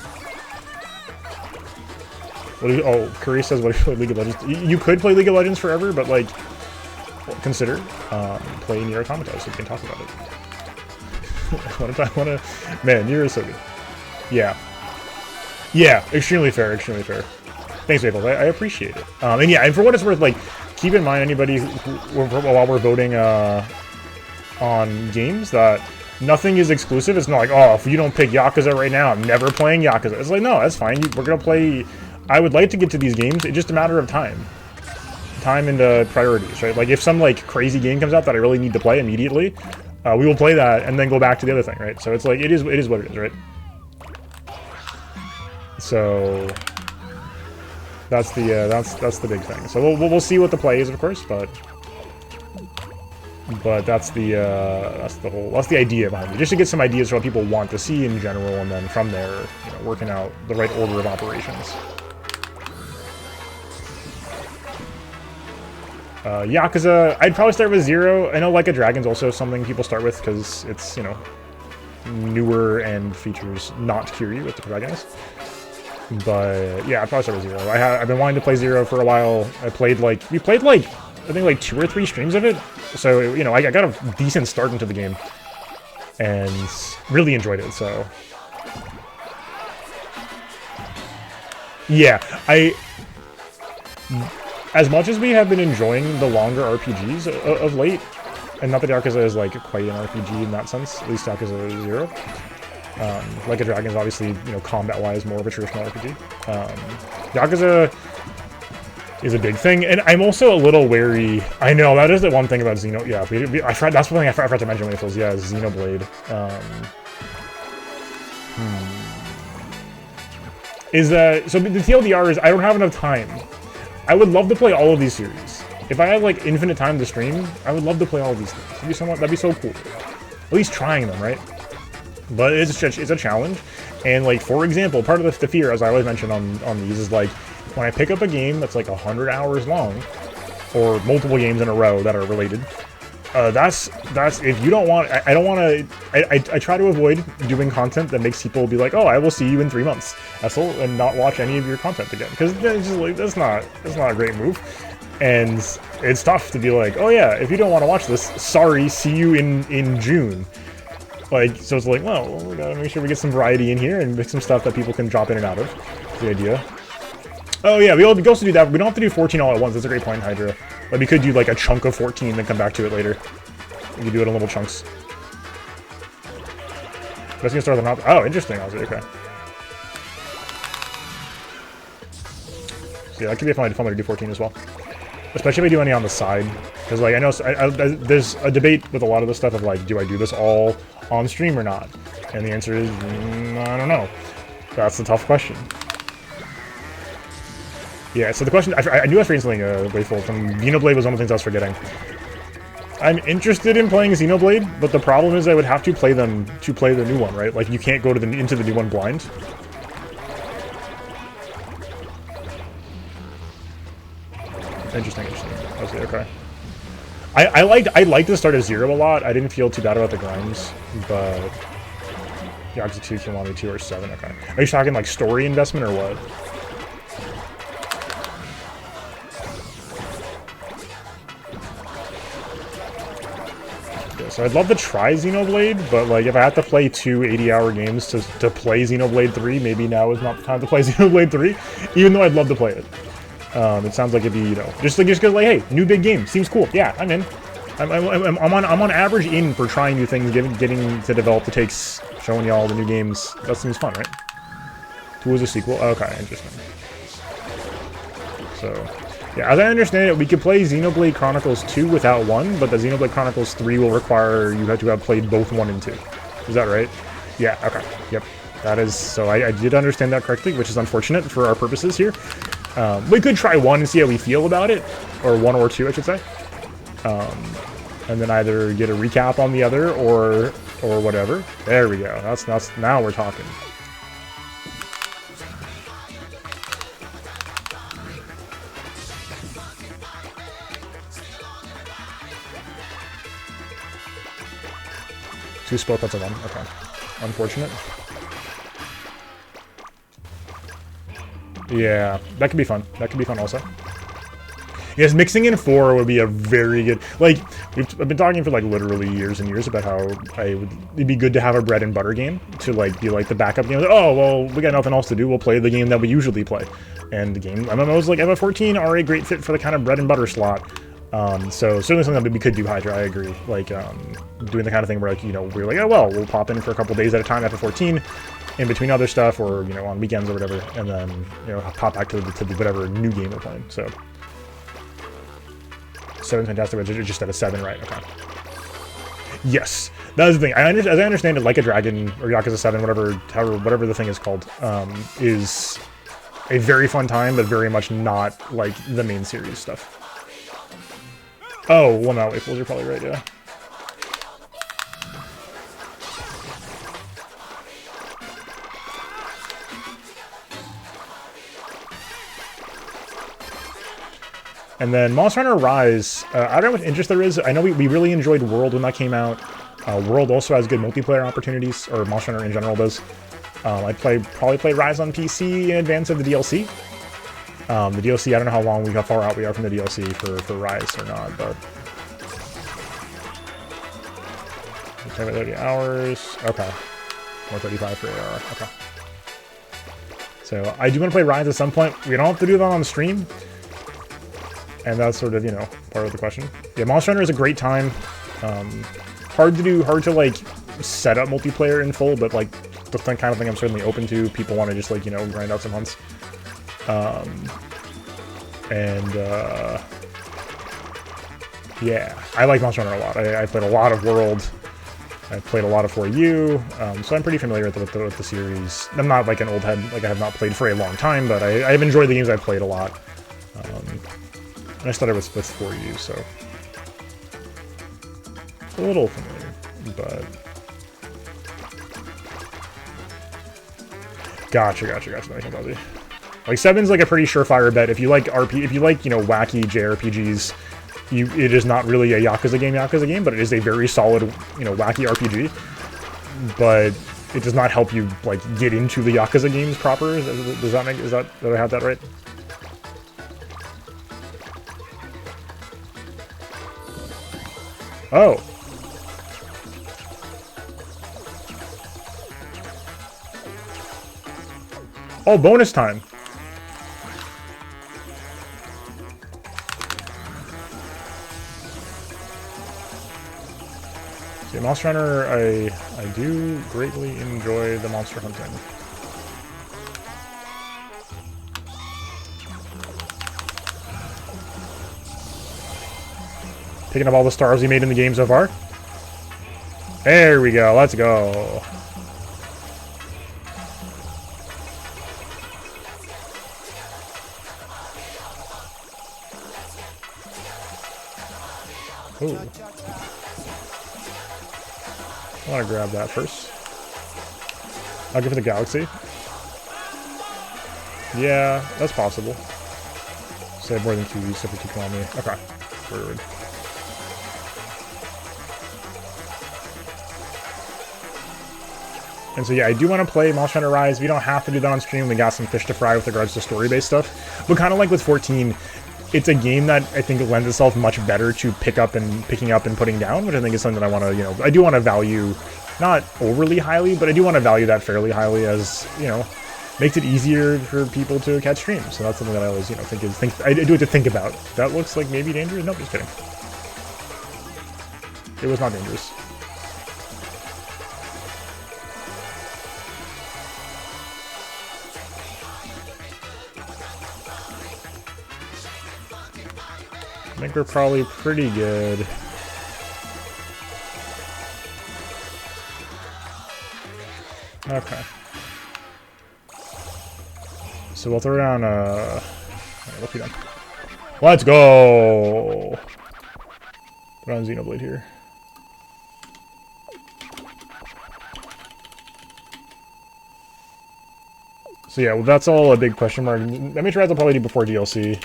Curry says, what if you play League of Legends? You could play League of Legends forever, but like, consider playing Nier Automata so we can talk about it. Man, Nier is so good. Yeah, extremely fair. Thanks, Maple. I appreciate it. And yeah, and for what it's worth, like, keep in mind, anybody while we're voting on games, that nothing is exclusive. It's not like, oh, if you don't pick Yakuza right now, I'm never playing Yakuza. It's like, no, that's fine. We're gonna play. I would like to get to these games. It's just a matter of time and priorities, right? Like, if some like crazy game comes out that I really need to play immediately, we will play that and then go back to the other thing, right? So it's like it is what it is, right? So. That's the big thing. So we'll see what the play is, of course, but that's the idea behind it. Just to get some ideas for what people want to see in general, and then from there, working out the right order of operations. Yakuza, I'd probably start with 0. I know Like a Dragon's also something people start with because it's newer and features not Kiryu with the protagonist. But yeah, I'd probably start with 0. I've been wanting to play 0 for a while. We played like I think like 2 or 3 streams of it. So I got a decent start into the game and really enjoyed it. So yeah, as much as we have been enjoying the longer RPGs of late, and not that Yakuza is like quite an RPG in that sense, at least Yakuza 0. Like a Dragon is obviously, combat-wise more of a traditional RPG. Yakuza is a big thing, and I'm also a little wary. I know, that is the one thing about Xeno. Yeah, that's one thing I forgot to mention when it was, yeah, Xenoblade. Is that, so the TLDR is, I don't have enough time. I would love to play all of these series. If I had, like, infinite time to stream, I would love to play all of these things. That'd be so cool. At least trying them, right? But it's a challenge, and like, for example, part of the fear, as I always mention on these, is like, when I pick up a game that's like 100 hours long, or multiple games in a row that are related, that's if you don't want, I don't want to, I try to avoid doing content that makes people be like, oh, I will see you in 3 months, and not watch any of your content again, because it's just like, that's not a great move. And it's tough to be like, oh yeah, if you don't want to watch this, sorry, see you in June. Like, so it's like, well, we gotta make sure we get some variety in here and make some stuff that people can drop in and out of. That's the idea. Oh yeah, we could also do that. We don't have to do 14 all at once. That's a great point, Hydra. But we could do like a chunk of 14, then come back to it later. We could do it in little chunks. That's gonna start with an oh, interesting. I was like, okay. So yeah, that could be a fun way to do 14 as well. Especially if I do any on the side. Because, like, I know there's a debate with a lot of this stuff of, like, do I do this all on stream or not? And the answer is, I don't know. That's the tough question. Yeah, so the question, I knew I was reading something, Waitful, from Xenoblade was one of the things I was forgetting. I'm interested in playing Xenoblade, but the problem is I would have to play them to play the new one, right? Like, you can't go to into the new one blind. Interesting. I was like, okay. I liked the start of Zero a lot. I didn't feel too bad about the grinds, but Yakuza 2, Kiwami 2, or 7. Okay. Are you talking like story investment or what? Yeah, so I'd love to try Xenoblade, but like if I have to play two 80-hour games to play Xenoblade 3, maybe now is not the time to play Xenoblade 3, even though I'd love to play it. It sounds like it'd be, you know, just because like, hey, new big game seems cool. Yeah, I'm in. I'm on average in for trying new things, getting to develop the takes, showing y'all the new games. That seems fun, right? 2 is a sequel. Okay, interesting. So, yeah, as I understand it, we could play Xenoblade Chronicles 2 without 1, but the Xenoblade Chronicles 3 will require you to have played both 1 and 2. Is that right? Yeah. Okay. Yep. That is. So I did understand that correctly, which is unfortunate for our purposes here. We could try 1 and see how we feel about it, or 1 or 2, I should say, and then either get a recap on the other or whatever. There we go. That's now we're talking. Two split cuts of 1. Okay, unfortunate. Yeah, that could be fun. That could be fun also. Yes, mixing in 4 would be a very good... Like, I've been talking for, like, literally years and years about how it'd be good to have a bread and butter game to, like, be, like, the backup game. Like, oh, well, we got nothing else to do. We'll play the game that we usually play. And the game... MMOs like FF14 are a great fit for the kind of bread and butter slot. So certainly something that we could do, Hydra, I agree. Like, doing the kind of thing where, like, you know, we're like, oh, well, we'll pop in for a couple days at a time, FF14, in between other stuff, or, you know, on weekends or whatever, and then, you know, pop back to whatever new game we're playing, so. 7's fantastic, but just at a 7, right? Okay. Yes, that is the thing. As I understand it, Like a Dragon, or Yakuza 7, whatever the thing is called, is a very fun time, but very much not, like, the main series stuff. Oh, well, no, Waffles, you're probably right, yeah. And then Monster Hunter Rise, I don't know how much interest there is. I know we really enjoyed World when that came out. World also has good multiplayer opportunities, or Monster Hunter in general does. I'd probably play Rise on PC in advance of the DLC. The DLC, I don't know how far out we are from the DLC for Rise or not, but... Play about 30 hours. Okay. More 35 for AR. Okay. So, I do want to play Rise at some point. We don't have to do that on the stream. And that's sort of, you know, part of the question. Yeah, Monster Hunter is a great time. Hard to, like, set up multiplayer in full, but, like, the kind of thing I'm certainly open to. People want to just, like, you know, grind out some hunts. Yeah, I like Monster Hunter a lot. I played a lot of World. I played a lot of 4U, so I'm pretty familiar with the series. I'm not, like, an old head. Like, I have not played for a long time, but I have enjoyed the games I've played a lot. And I started with 4U, so a little familiar, but gotcha. That makes sense, Ozzy. Like 7's like a pretty surefire bet. If you like you know, wacky JRPGs, it is not really a Yakuza game, but it is a very solid, you know, wacky RPG. But it does not help you, like, get into the Yakuza games proper. Did I have that right? Oh. Oh, bonus time. See, Monster Hunter, I do greatly enjoy the monster hunting. Picking up all the stars we made in the game so far. There we go, let's go. Ooh. I want to grab that first. I'll give it the galaxy. Yeah, that's possible. Save more than 2 weeks if we keep on me. Okay. Rude. And so yeah, I do want to play Monster Hunter Rise. We don't have to do that on stream. We got some fish to fry with regards to story-based stuff. But kind of like with 14, it's a game that I think lends itself much better to picking up and putting down, which I think is something that I want to, you know, I do want to value, not overly highly, but I do want to value that fairly highly, as, you know, makes it easier for people to catch streams. So that's something that I always, you know, I do it to think about. That looks like maybe dangerous. Nope, just kidding. It was not dangerous. I think we're probably pretty good. Okay. So we'll throw down what's he done? Let's go! Put on Xenoblade here. So yeah, well, that's all a big question mark. Metroids will probably do before DLC.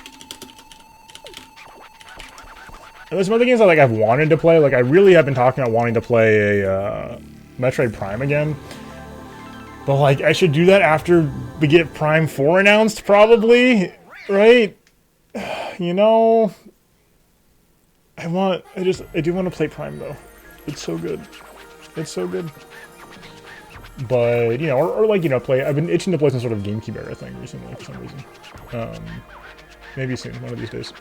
And there's some other games that, like, I've wanted to play. Like, I really have been talking about wanting to play a Metroid Prime again. But, like, I should do that after we get Prime 4 announced, probably. Right? You know? I do want to play Prime, though. It's so good. It's so good. But, you know, or like, you know, I've been itching to play some sort of GameCube era thing recently, for some reason. Maybe soon, one of these days.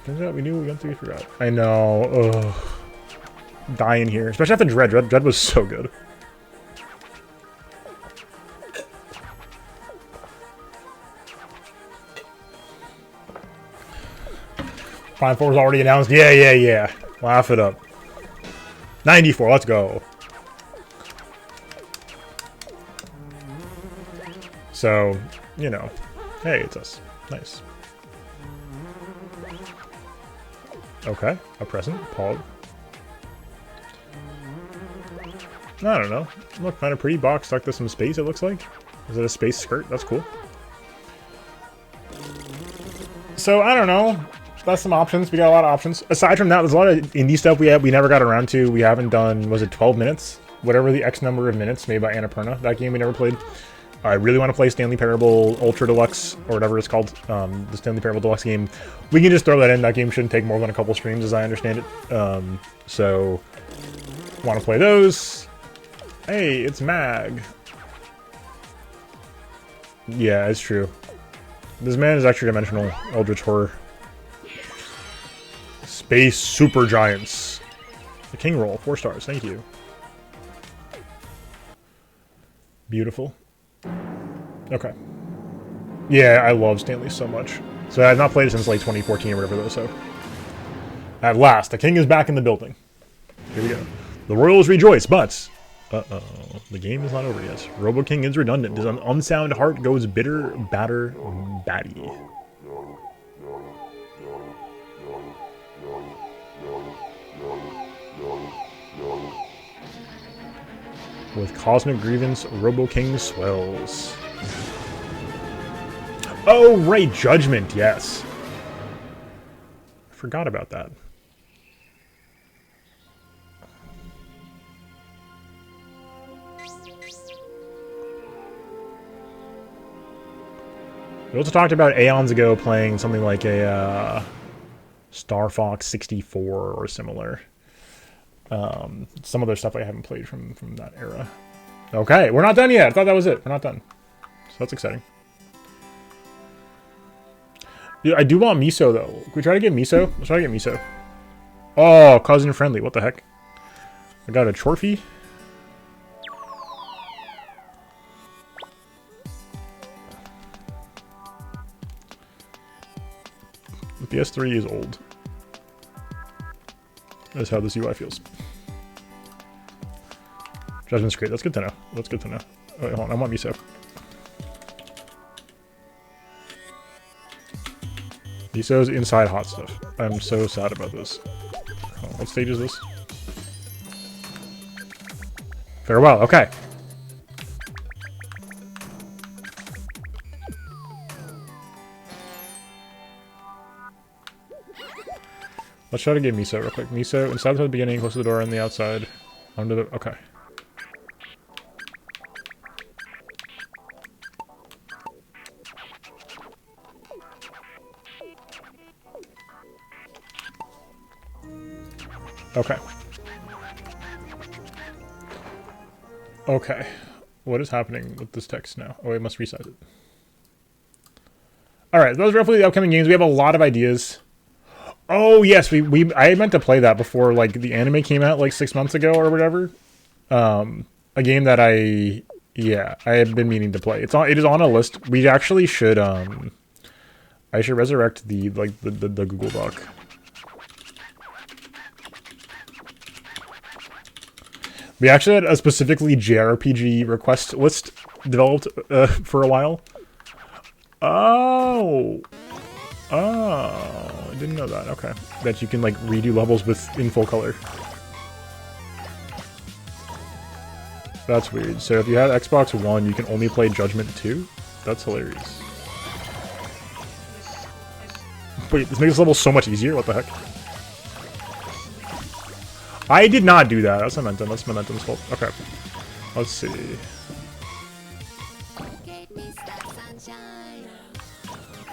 Turns out we knew we went through, we forgot. I know. Ugh. Dying here. Especially after Dread. Dread was so good. Prime 4 is already announced. Yeah. Laugh it up. 94, let's go. So, you know. Hey, it's us. Nice. Okay, a present, Pog. I don't know. Look, kind of pretty box stuck to some space, it looks like. Is it a space skirt? That's cool. So, I don't know. That's some options. We got a lot of options. Aside from that, there's a lot of indie stuff we never got around to. We haven't done, was it 12 minutes? Whatever the X number of minutes made by Annapurna. That game we never played. I really want to play Stanley Parable Ultra Deluxe, or whatever it's called, the Stanley Parable Deluxe game. We can just throw that in. That game shouldn't take more than a couple streams, as I understand it. So, want to play those. Hey, it's Mag. Yeah, it's true. This man is extra dimensional Eldritch Horror. Space Super Giants. The King Roll, 4 stars, thank you. Beautiful. Okay. Yeah, I love Stanley so much. So I've not played it since like 2014 or whatever though, so. At last, the king is back in the building. Here we go. The royals rejoice, but... Uh-oh. The game is not over yet. Robo King is redundant. His unsound heart goes bitter, batter, batty. With Cosmic Grievance, Robo King swells. Oh, right, Judgment, yes. I forgot about that. We also talked about aeons ago playing something like a Star Fox 64 or similar. Some other stuff I haven't played from that era. Okay, we're not done yet. I thought that was it. We're not done. So that's exciting. Yeah, I do want miso though. Can we try to get miso? Let's try to get miso. Oh, cousin friendly. What the heck? I got a trophy. The PS3 is old. That's how this UI feels. Judgment's great. That's good to know. That's good to know. Oh, wait, hold on. I want miso. Miso's inside hot stuff. I'm so sad about this. Oh, what stage is this? Farewell. Okay. Let's try to get miso real quick. Miso inside the beginning, close to the door, on the outside. Under the... Okay. Okay. Okay. What is happening with this text now? Oh, I must resize it. Alright, those are roughly the upcoming games. We have a lot of ideas. Oh, yes, I meant to play that before, like, the anime came out, like, 6 months ago or whatever. A game that I have been meaning to play. It is on a list. We actually should, I should resurrect the Google Doc. We actually had a specifically JRPG request list developed for a while. Oh, I didn't know that. Okay, that you can like redo levels in full color. That's weird. So if you had Xbox One, you can only play Judgment 2? That's hilarious. Wait, this makes this level so much easier? What the heck? I did not do that. That's Momentum. That's Momentum's fault. Okay. Let's see.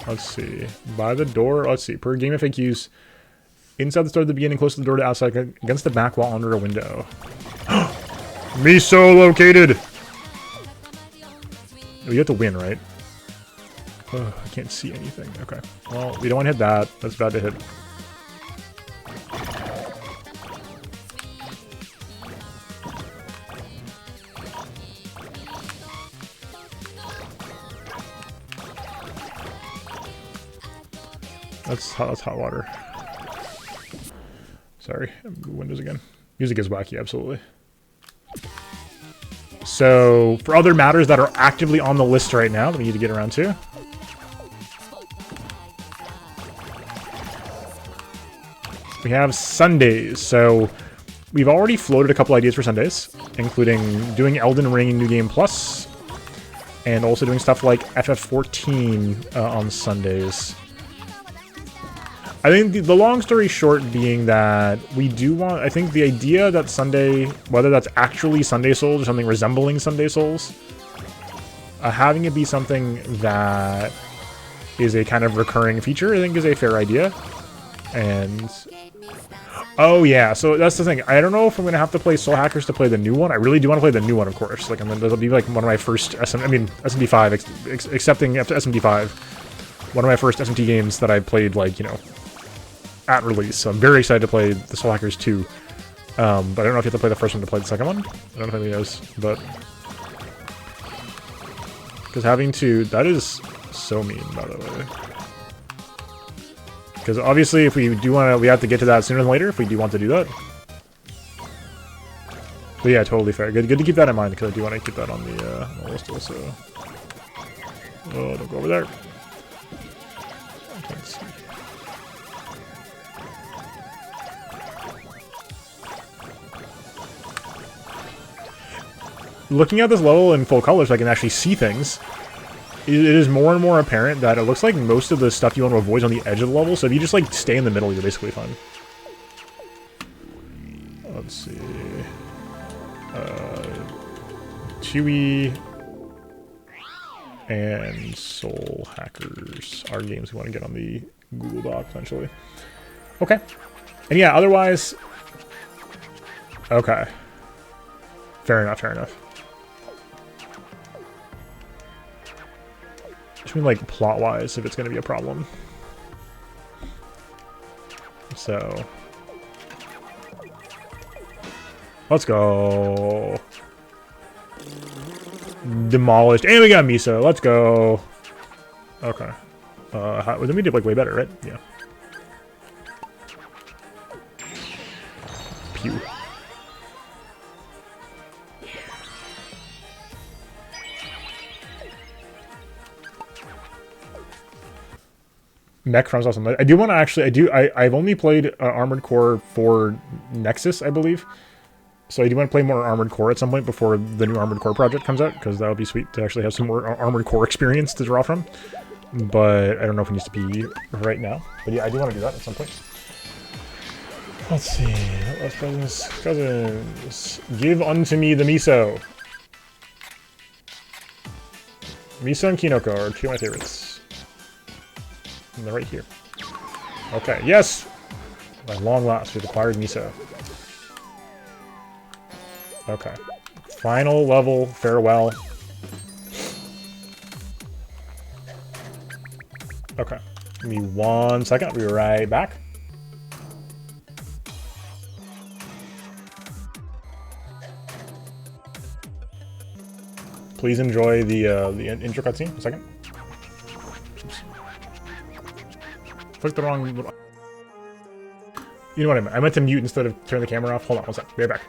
Let's see. By the door. Let's see. Per game FAQs. Inside the store at the beginning, close to the door to outside, against the back wall under a window. Miso located! Oh, you have to win, right? Oh, I can't see anything. Okay. Well, we don't want to hit that. That's bad to hit. That's hot water. Sorry, Windows again. Music is wacky, absolutely. So, for other matters that are actively on the list right now that we need to get around to. We have Sundays. So, we've already floated a couple ideas for Sundays, including doing Elden Ring New Game Plus, and also doing stuff like FF14 on Sundays. I think the long story short being that we do want... I think the idea that Sunday, whether that's actually Sunday Souls or something resembling Sunday Souls, having it be something that is a kind of recurring feature, I think is a fair idea. And... oh yeah, so that's the thing. I don't know if I'm going to have to play Soul Hackers to play the new one. I really do want to play the new one, of course. Like, that'll be like one of my first SMT5, accepting SMT5. One of my first SMT games that I played, like, you know, at release. So I'm very excited to play the Soul Hackers 2. But I don't know if you have to play the first one to play the second one. I don't know if anybody knows, but... because having to... that is so mean, by the way. Because obviously, if we do want to... we have to get to that sooner than later, if we do want to do that. But yeah, totally fair. Good to keep that in mind, because I do want to keep that on the list also. Oh, don't go over there. I can't see. Looking at this level in full color so I can actually see things, it is more and more apparent that it looks like most of the stuff you want to avoid is on the edge of the level, so if you just like stay in the middle, you're basically fine. Let's see. Chewy and Soul Hackers are games we want to get on the Google Doc, potentially. Okay. And yeah, otherwise... okay. Fair enough, fair enough. Just mean, like, plot-wise, if it's going to be a problem. So... Let's go. Demolished. And we got Miso. Let's go. Okay. Then we did like way better, right? Yeah. Pew. Mech from awesome. I do want to actually. I've only played Armored Core for Nexus, I believe. So I do want to play more Armored Core at some point before the new Armored Core project comes out, because that would be sweet to actually have some more Armored Core experience to draw from. But I don't know if it needs to be right now. But yeah, I do want to do that at some point. Let's see. Let's cousins. Give unto me the miso. Miso and Kinoko are two of my favorites. And they're right here. Okay, yes! At long last, we've acquired miso. Okay. Final level, farewell. Okay. Give me 1 second, I'll be right back. Please enjoy the intro cutscene. A second. Oops. Click the wrong... You know what I meant. I meant to mute instead of turn the camera off. Hold on 1 second. Be right back.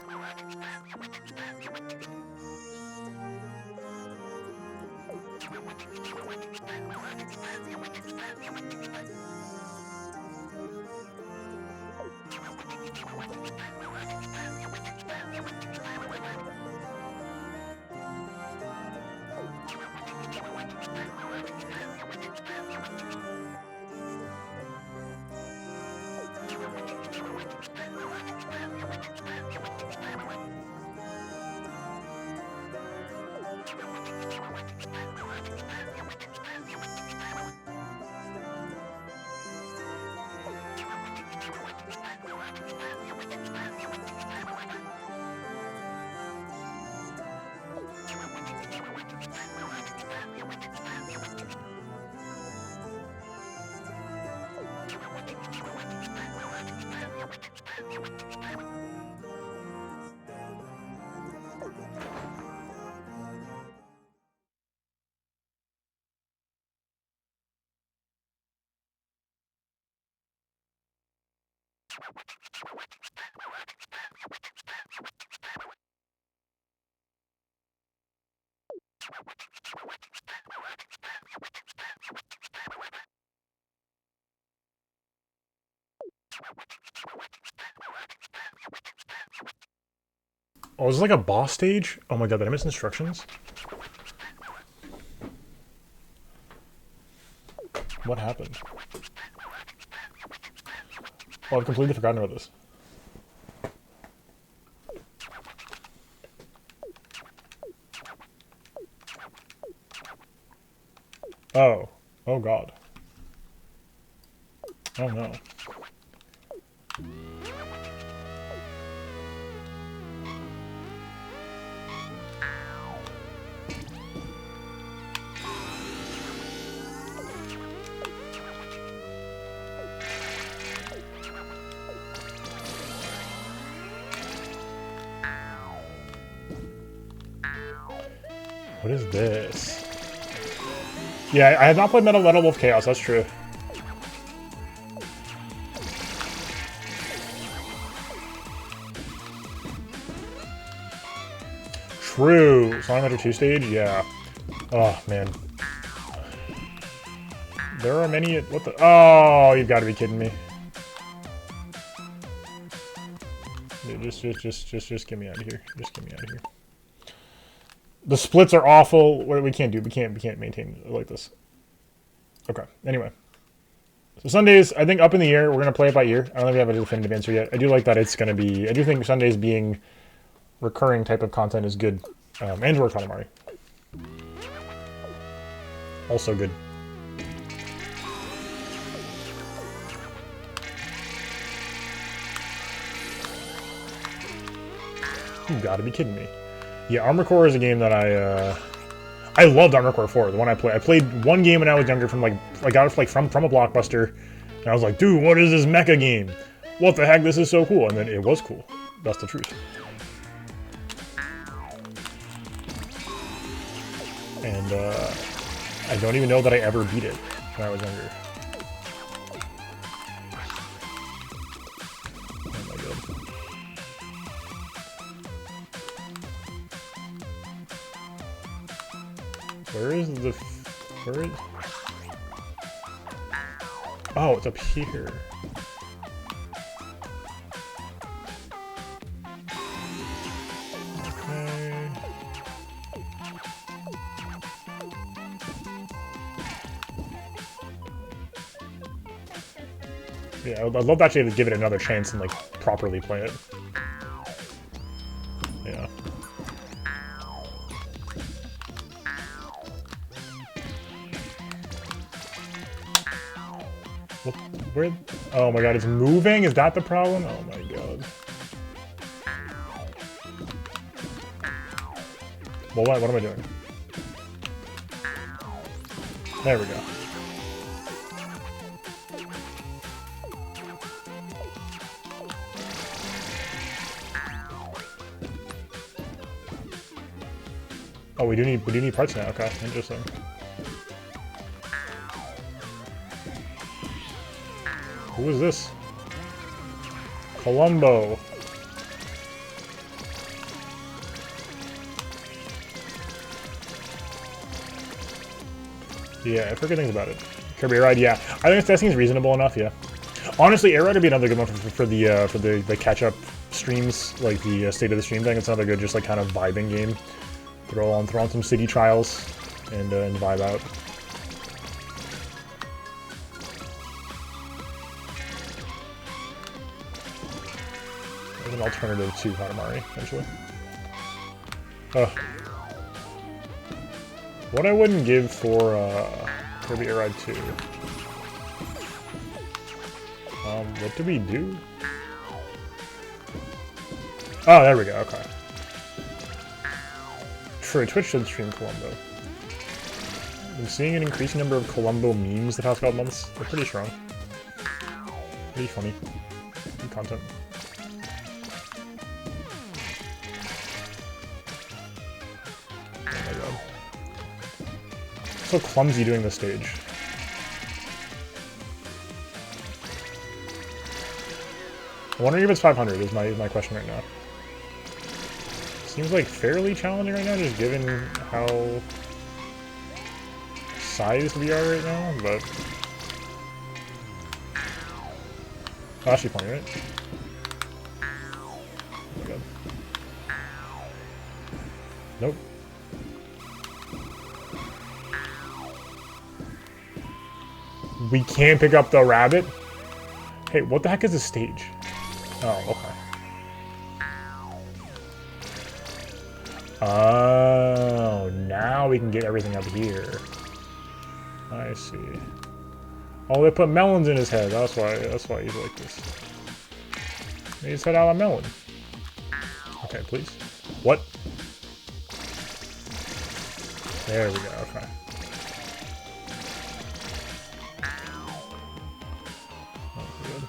Oh, is this like a boss stage? Oh my god, did I miss instructions? What happened? Oh, I've completely forgotten about this. Oh. Oh god. Oh no. What is this? Yeah, I have not played Metal Wolf Chaos, that's true. True. Sonic Adventure 2 stage? Yeah. Oh, man. There are many... What the... Oh, you've got to be kidding me. Dude, just get me out of here. Just get me out of here. The splits are awful. What we can't do? We can't maintain it like this. Okay. Anyway, so Sundays, I think up in the air. We're gonna play it by ear. I don't think we have a definitive answer yet. I do like that it's gonna be. I do think Sundays being recurring type of content is good. And we're Katamari. Also good. You gotta be kidding me. Yeah, Armored Core is a game that I loved Armored Core 4, the one I played. I played one game when I was younger from like I got it like from a Blockbuster, and I was like, dude, what is this mecha game? What the heck? This is so cool. And then it was cool. That's the truth. And I don't even know that I ever beat it when I was younger. Oh my god. Where is the... where is... oh, it's up here. Okay. Yeah, I'd love actually to give it another chance and like properly play it. Yeah. What, where? Oh my god, it's moving? Is that the problem? Oh my god. Well, what am I doing? There we go. Oh, we do need parts now. Okay, interesting. Who is this? Columbo. Yeah, I forget things about it. Kirby Air Ride, yeah. I think that seems reasonable enough, yeah. Honestly, Air Ride would be another good one for the catch-up streams, like the State of the Stream thing. It's another good, just like kind of vibing game. Throw on some city trials and vibe out. There's an alternative to Katamari, eventually. What I wouldn't give for Kirby Air Ride 2. What do we do? Oh, there we go, okay. True, Twitch should stream Columbo. I'm seeing an increasing number of Columbo memes the past couple months. They're pretty strong. Pretty funny. Good content. Oh my god. So clumsy doing this stage. I'm wondering if it's 500 is my question right now. Seems like fairly challenging right now, just given how sized we are right now, but... oh, actually funny, right? Oh my god. Nope. We can't pick up the rabbit? Hey, what the heck is this stage? Oh, okay. Oh, now we can get everything up here. I see. Oh, they put melons in his head. That's why he's like this. He's head out a melon. Okay, please. What? There we go. Okay. Oh, good.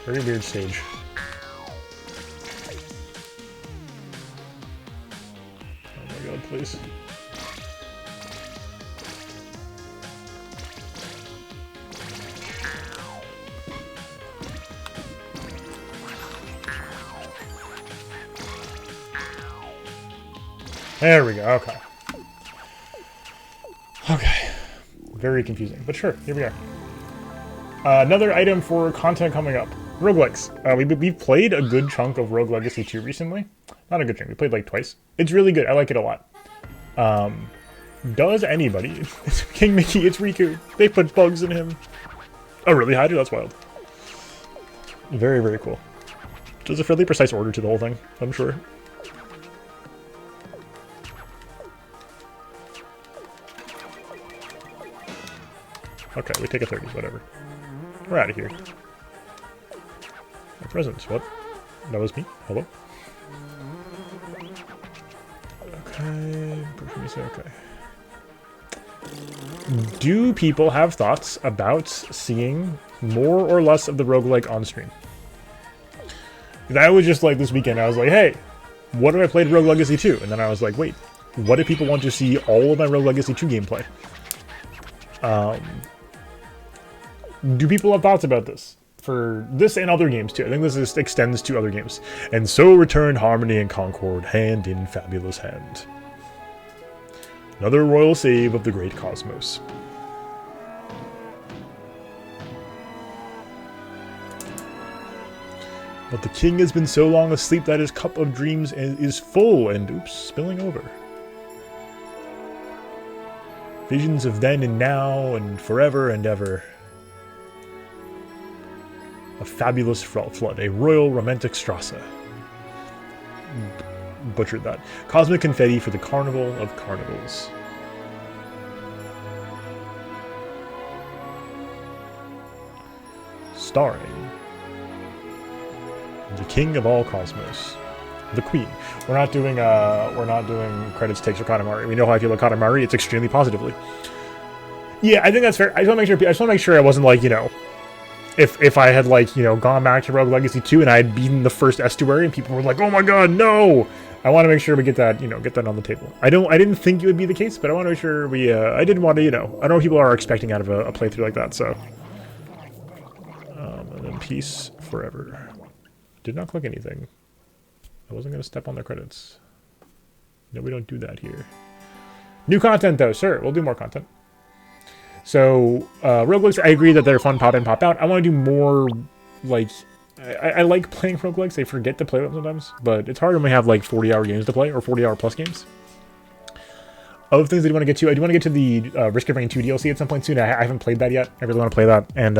Very weird stage. Oh my god, please. There we go, okay. Okay. Very confusing, but sure, here we are. Another item for content coming up. Roguelikes. We've played a good chunk of Rogue Legacy 2 recently. Not a good chunk, we played like twice. It's really good, I like it a lot. Does anybody... It's King Mickey, it's Riku. They put bugs in him. Oh really, Hydra? That's wild. Very, very cool. There's a fairly precise order to the whole thing, I'm sure. Okay, we take a 30, whatever. We're out of here. My presents, what? That was me? Hello? Okay, okay. Do people have thoughts about seeing more or less of the roguelike on stream? I was just like this weekend, I was like, hey, what if I played Rogue Legacy 2? And then I was like, wait, what if people want to see all of my Rogue Legacy 2 gameplay? Do people have thoughts about this? For this and other games too. I think this extends to other games. And so return harmony and concord, hand in fabulous hand. Another royal save of the great cosmos. But the king has been so long asleep that his cup of dreams is full and, oops, spilling over. Visions of then and now and forever and ever. A fabulous flood, a royal romantic Strasse. Butchered that. Cosmic confetti for the carnival of carnivals. Starring the king of all cosmos, the queen. We're not doing credits takes for Katamari. We know how I feel about Katamari. It's extremely positively. Yeah, I think that's fair. I just want to make sure I wasn't like, you know, if I had like, you know, gone back to Rogue Legacy 2 and I had beaten the first estuary and people were like, oh my god, no! I want to make sure we get that, you know, get that on the table. I didn't think it would be the case, but I want to make sure we, I didn't want to, you know, I know what people are expecting out of a playthrough like that, so. And then peace forever. Did not click anything. I wasn't going to step on their credits. No, we don't do that here. New content, though, sir. We'll do more content. So, roguelikes, I agree that they're fun pop in, pop out. I want to do more, like... I like playing roguelikes. I forget to play them sometimes. But it's hard when we have, like, 40-hour games to play, or 40-hour-plus games. Other things I do want to get to. I do want to get to the Risk of Rain 2 DLC at some point soon. I haven't played that yet. I really want to play that. And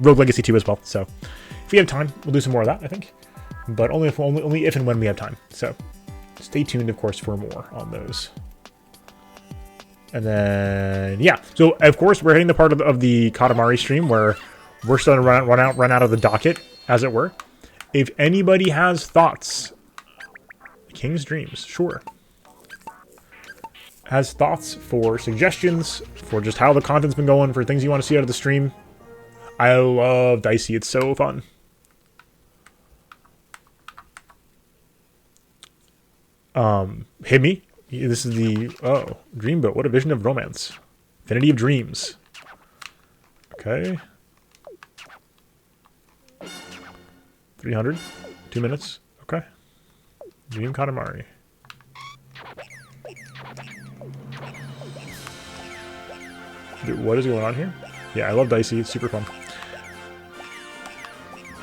Rogue Legacy 2 as well. So, if we have time, we'll do some more of that, I think. But only if and when we have time. So, stay tuned, of course, for more on those. And then, yeah. So, of course, we're hitting the part of the Katamari stream where we're starting to run out of the docket, as it were. If anybody has thoughts, King's Dreams, sure. Has thoughts for suggestions, for just how the content's been going, for things you want to see out of the stream. I love Dicey. It's so fun. Hit me. This is the... Oh, Dreamboat. What a vision of romance. Infinity of Dreams. Okay. 300. 2 minutes. Okay. Dream Katamari. Dude, what is going on here? Yeah, I love Dicey. It's super fun.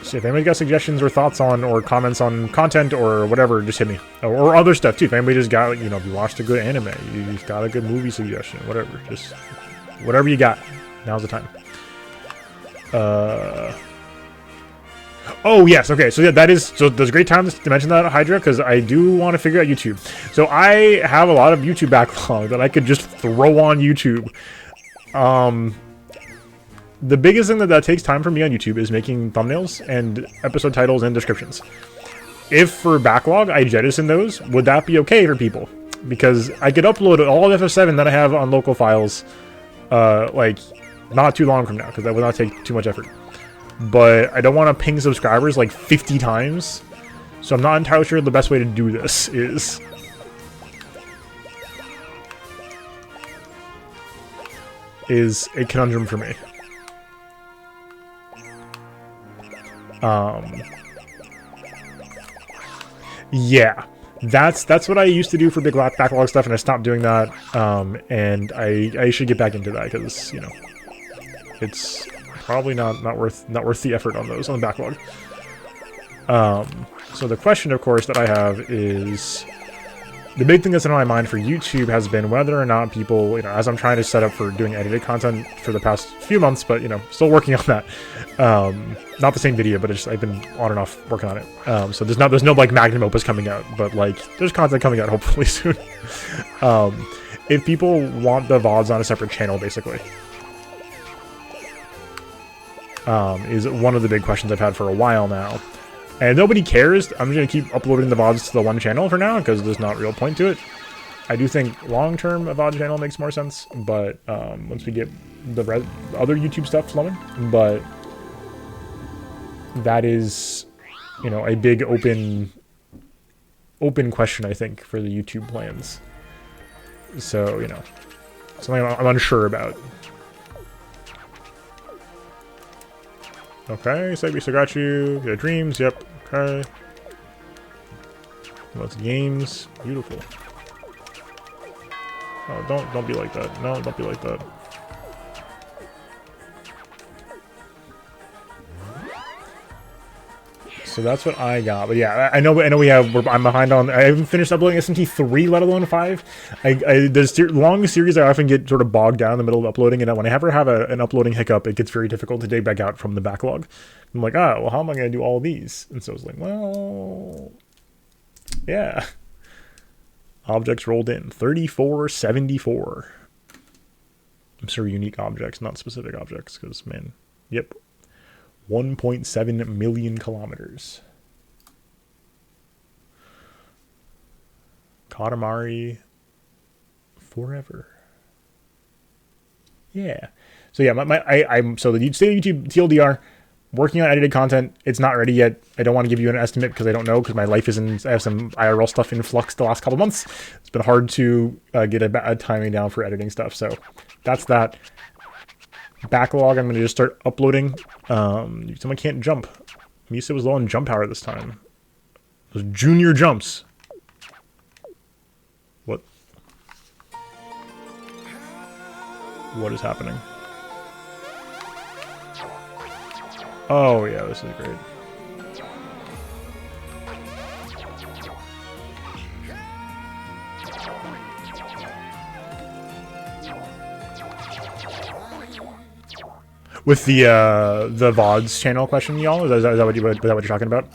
So if anybody's got suggestions or thoughts on or comments on content or whatever, just hit me. Or other stuff too. If anybody just got, you know, if you watched a good anime, you've got a good movie suggestion, whatever. Just whatever you got. Now's the time. Oh, yes. Okay. So, yeah, there's a great time to mention that, Hydra, because I do want to figure out YouTube. So, I have a lot of YouTube backlog that I could just throw on YouTube. The biggest thing that takes time for me on YouTube is making thumbnails and episode titles and descriptions. If for backlog, I jettison those, would that be okay for people? Because I could upload all of FF7 that I have on local files, like, not too long from now, because that would not take too much effort. But I don't want to ping subscribers like 50 times, so I'm not entirely sure the best way to do this is. Is a conundrum for me. Yeah, that's what I used to do for big backlog stuff, and I stopped doing that. And I should get back into that because, you know, it's probably not worth the effort on those on the backlog. So the question, of course, that I have is the big thing that's in my mind for YouTube has been whether or not people, you know, as I'm trying to set up for doing edited content for the past few months, but, you know, still working on that. Not the same video, but I've been on and off working on it. So there's no like magnum opus coming out, but like there's content coming out hopefully soon. If people want the VODs on a separate channel, basically, is one of the big questions I've had for a while now. And nobody cares. I'm just going to keep uploading the VODs to the one channel for now, because there's not real point to it. I do think long-term a VOD channel makes more sense, but once we get the other YouTube stuff flowing, but that is, you know, a big open question, I think, for the YouTube plans. So, you know, something I'm unsure about. Okay, so we still got you. Your dreams, yep. Okay. Lots of games. Beautiful. Oh, don't be like that. No, don't be like that. So that's what I got. But yeah, I know we have. I'm behind on. I haven't finished uploading SMT3, let alone 5. There's long series I often get sort of bogged down in the middle of uploading, and when I ever have an uploading hiccup, it gets very difficult to dig back out from the backlog. I'm like, oh, well, how am I going to do all these? And so it's like, well, yeah. Objects rolled in 3474. I'm sure unique objects, not specific objects, because man, yep. 1.7 million kilometers. Katamari forever. Yeah. So yeah, I'm so the state of YouTube TLDR, working on edited content. It's not ready yet. I don't want to give you an estimate because I don't know, because my life isn't. I have some IRL stuff in flux the last couple months. It's been hard to get a timing down for editing stuff. So that's that. Backlog, I'm going to just start uploading. Someone can't jump. Misa was low on jump power this time. Those junior jumps. What? What is happening? Oh yeah, this is great. With the VODs channel question, y'all, is that what you're talking about?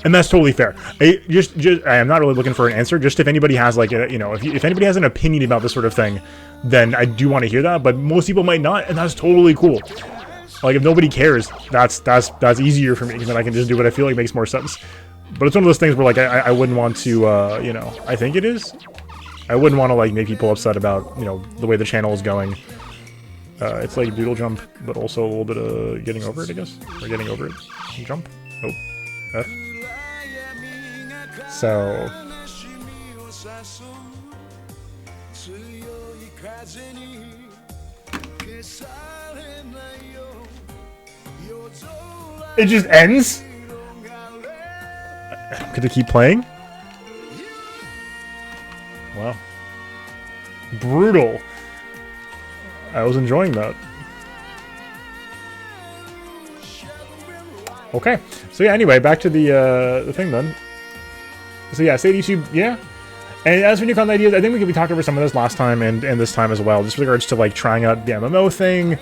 And that's totally fair. I am not really looking for an answer. Just if anybody has like a, you know, if anybody has an opinion about this sort of thing, then I do want to hear that. But most people might not, and that's totally cool. Like if nobody cares, that's easier for me, because then I can just do what I feel like makes more sense. But it's one of those things where like I wouldn't want to, you know, I think it is. I wouldn't want to like make people upset about, you know, the way the channel is going. It's like doodle jump, but also a little bit of getting over it, I guess. Or getting over it. Jump. Oh. F. So. It just ends? Could it keep playing? Wow. Brutal. I was enjoying that. Okay, so yeah. Anyway, back to the thing then. So yeah, state YouTube, yeah. And as for new content ideas, I think we talked over some of this last time and this time as well, just with regards to like trying out the MMO thing,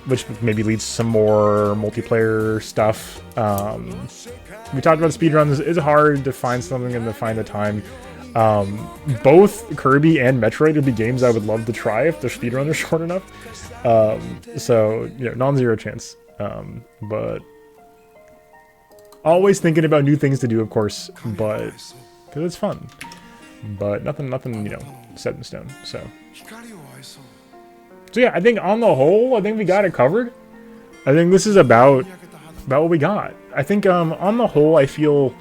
which maybe leads to some more multiplayer stuff. We talked about speedruns. It's hard to find something and to find the time. Both Kirby and Metroid would be games I would love to try if the speedruns are short enough. So, you know, non-zero chance. But always thinking about new things to do, of course, but because it's fun. But nothing, you know, set in stone. So yeah, I think on the whole, I think we got it covered. I think this is about what we got. I think on the whole, I feel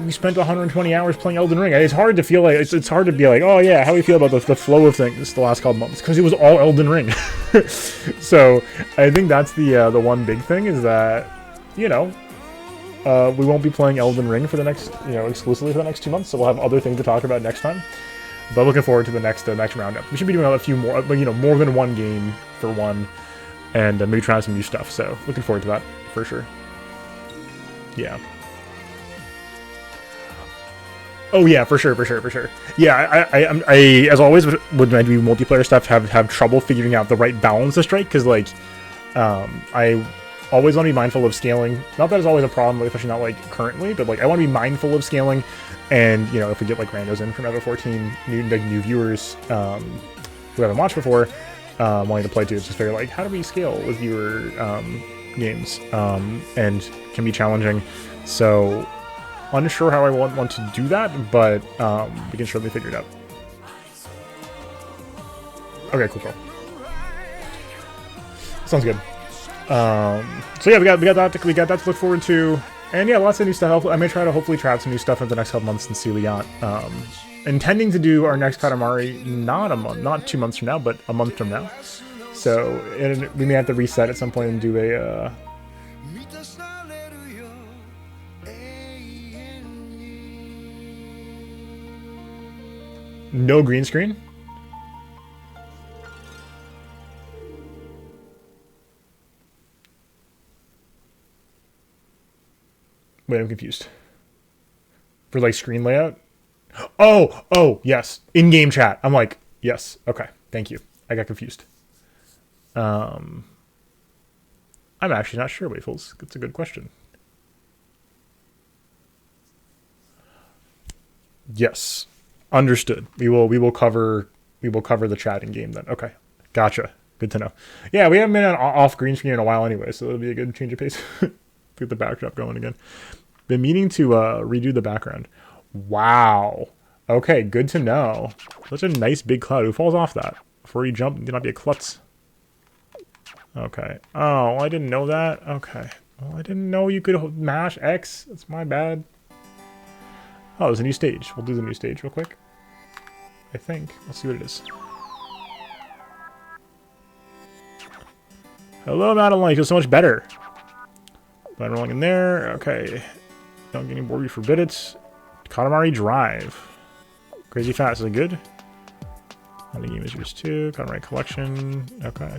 we spent 120 hours playing Elden Ring. It's hard to feel like it's hard to be like, oh yeah, how do you feel about the flow of things the last couple months? Because it was all Elden Ring. So I think that's the one big thing is that, you know, we won't be playing Elden Ring for the next, you know, exclusively for the next 2 months. So we'll have other things to talk about next time. But looking forward to the next roundup. We should be doing a few more, you know, more than one game for one, and maybe trying some new stuff. So looking forward to that for sure. Yeah. Oh yeah, for sure. Yeah, I as always with my multiplayer stuff have trouble figuring out the right balance to strike, because like, I always want to be mindful of scaling. Not that it's always a problem, especially not like currently, but like I want to be mindful of scaling. And you know, if we get like randos in from Ever 14, new viewers who haven't watched before, wanting to play too, it's just very like, how do we scale with viewer games, and can be challenging. So unsure how I want to do that, but we can surely figure it out. Okay, cool. Sounds good. So yeah, we got that to look forward to, and yeah, lots of new stuff. I may try to hopefully try out some new stuff in the next couple months and see what we got. Intending to do our next Katamari not 2 months from now, but a month from now. So we may have to reset at some point and do a. No green screen? Wait, I'm confused. For like screen layout? Oh, yes. In-game chat. I'm like, yes. Okay, thank you. I got confused. I'm actually not sure, Waffles. That's a good question. Yes. Understood. We will cover the chat in game then. Okay. Gotcha. Good to know. Yeah, we haven't been off green screen in a while anyway, so it'll be a good change of pace. Get the backdrop going again. Been meaning to redo the background. Wow. Okay, good to know. Such a nice big cloud. Who falls off that? Before you jump, do not be a klutz. Okay. Oh, I didn't know that. Okay. Well, I didn't know you could mash X. That's my bad. Oh, there's a new stage. We'll do the new stage real quick. I think. Let's see what it is. Hello, Madeline. You feel so much better. Button rolling in there. Okay. Don't get any bored. You forbid it. Katamari Drive. Crazy Fast. Is it good? And the game is yours too. Katamari Collection. Okay.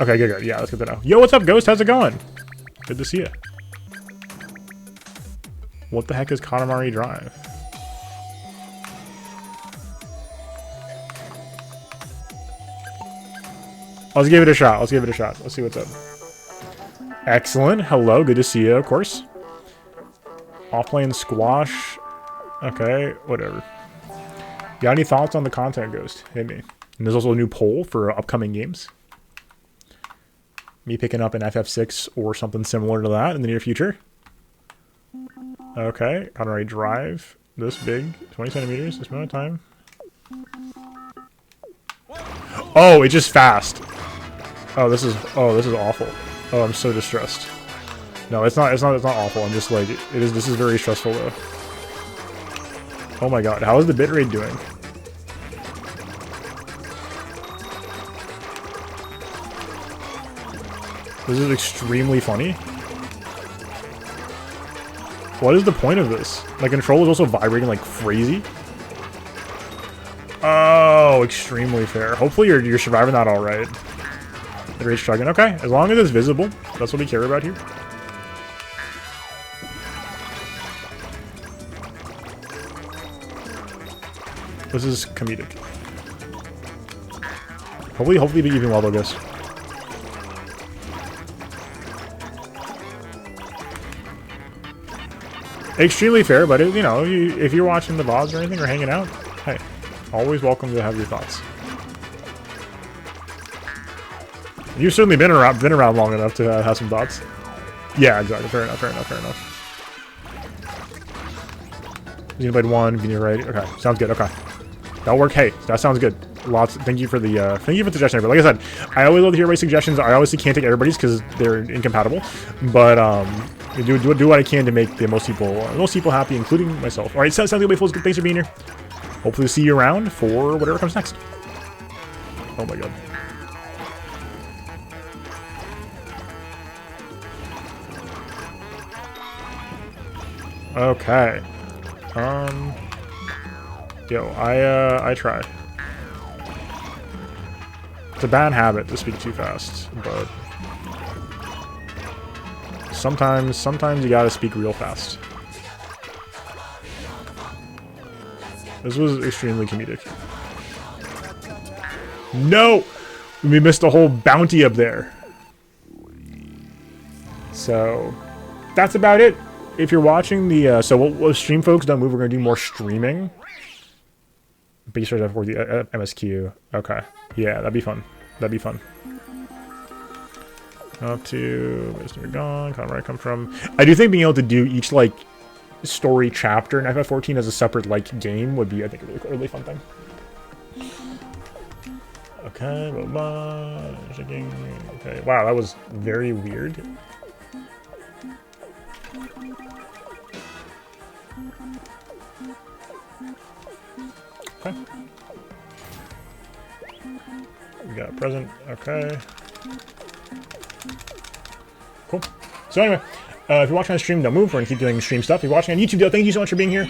Okay, good. Yeah, that's good to know. Yo, what's up, Ghost? How's it going? Good to see you. What the heck is Katamari Drive? Let's give it a shot. Let's see what's up. Excellent. Hello. Good to see you, of course. Off playing squash. Okay, whatever. Got any thoughts on the content, Ghost? Hit me. And there's also a new poll for upcoming games. Me picking up an FF6 or something similar to that in the near future. Okay, Katamari Drive. This big. 20 centimeters. This amount of time. Oh, it's just fast. Oh, this is awful. Oh, I'm so distressed. No, it's not awful. I'm just like, this is very stressful though. Oh my god, how is the bitrate doing? This is extremely funny. What is the point of this? My controller is also vibrating like crazy. Oh, extremely fair. Hopefully you're surviving that all right. The rage chugging. Okay, as long as it's visible, that's what we care about here. This is comedic. Hopefully be even well though, guys. Extremely fair, but you know, if you're watching the VODs or anything or hanging out, hey, always welcome to have your thoughts. You've certainly been around long enough to have some thoughts. Yeah, exactly. Fair enough. Xenoblade 1, Venia right. Okay, sounds good. Okay, that'll work. Hey, that sounds good. Lots. Thank you for the suggestion. But like I said, I always love to hear everybody's suggestions. I obviously can't take everybody's because they're incompatible, but do what I can to make the most people happy, including myself. All right, sounds good. Folks, thanks for being here. Hopefully, see you around for whatever comes next. Oh my god. Okay. Yo, I try. It's a bad habit to speak too fast, but sometimes you gotta speak real fast. This was extremely comedic. No! We missed a whole bounty up there. So, that's about it. If you're watching the, so what stream folks don't move, we're going to do more streaming. Base rate for the MSQ. Okay. Yeah, that'd be fun. Up to, where's never gone, kind of where I come from. I do think being able to do each, like, story chapter in FF14 as a separate like game would be, I think, a really fun thing. Okay, okay. Wow, that was very weird. Okay. We got a present. Okay. Cool. So anyway, if you're watching on stream, don't move. We're going to keep doing stream stuff. If you're watching on YouTube, though, thank you so much for being here.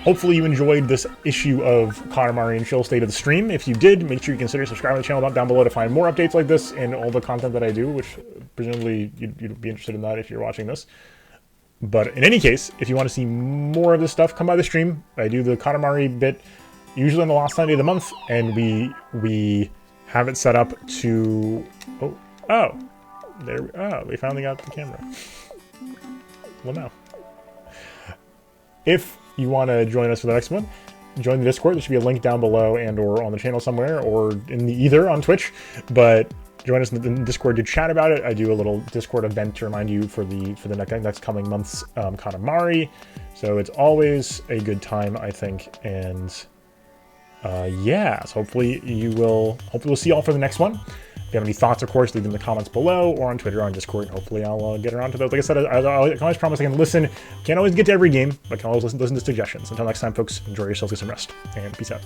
Hopefully you enjoyed this issue of Katamari and Chill State of the Stream. If you did, make sure you consider subscribing to the channel down below to find more updates like this and all the content that I do, which presumably you'd be interested in that if you're watching this. But in any case, if you want to see more of this stuff, come by the stream. I do the Katamari bit usually on the last Sunday of the month, and we have it set up to... we finally got the camera. Well, now. If you want to join us for the next one, join the Discord. There should be a link down below and or on the channel somewhere, or in the either on Twitch. But join us in the Discord to chat about it. I do a little Discord event to remind you for the next coming month's Katamari. So it's always a good time, I think. And yeah, so hopefully we'll see you all for the next one. If you have any thoughts, of course, leave them in the comments below or on Twitter or on Discord. And hopefully I'll get around to those. Like I said, I can always promise I can listen. Can't always get to every game, but I can always listen to suggestions. Until next time, folks, enjoy yourselves, get some rest, and peace out.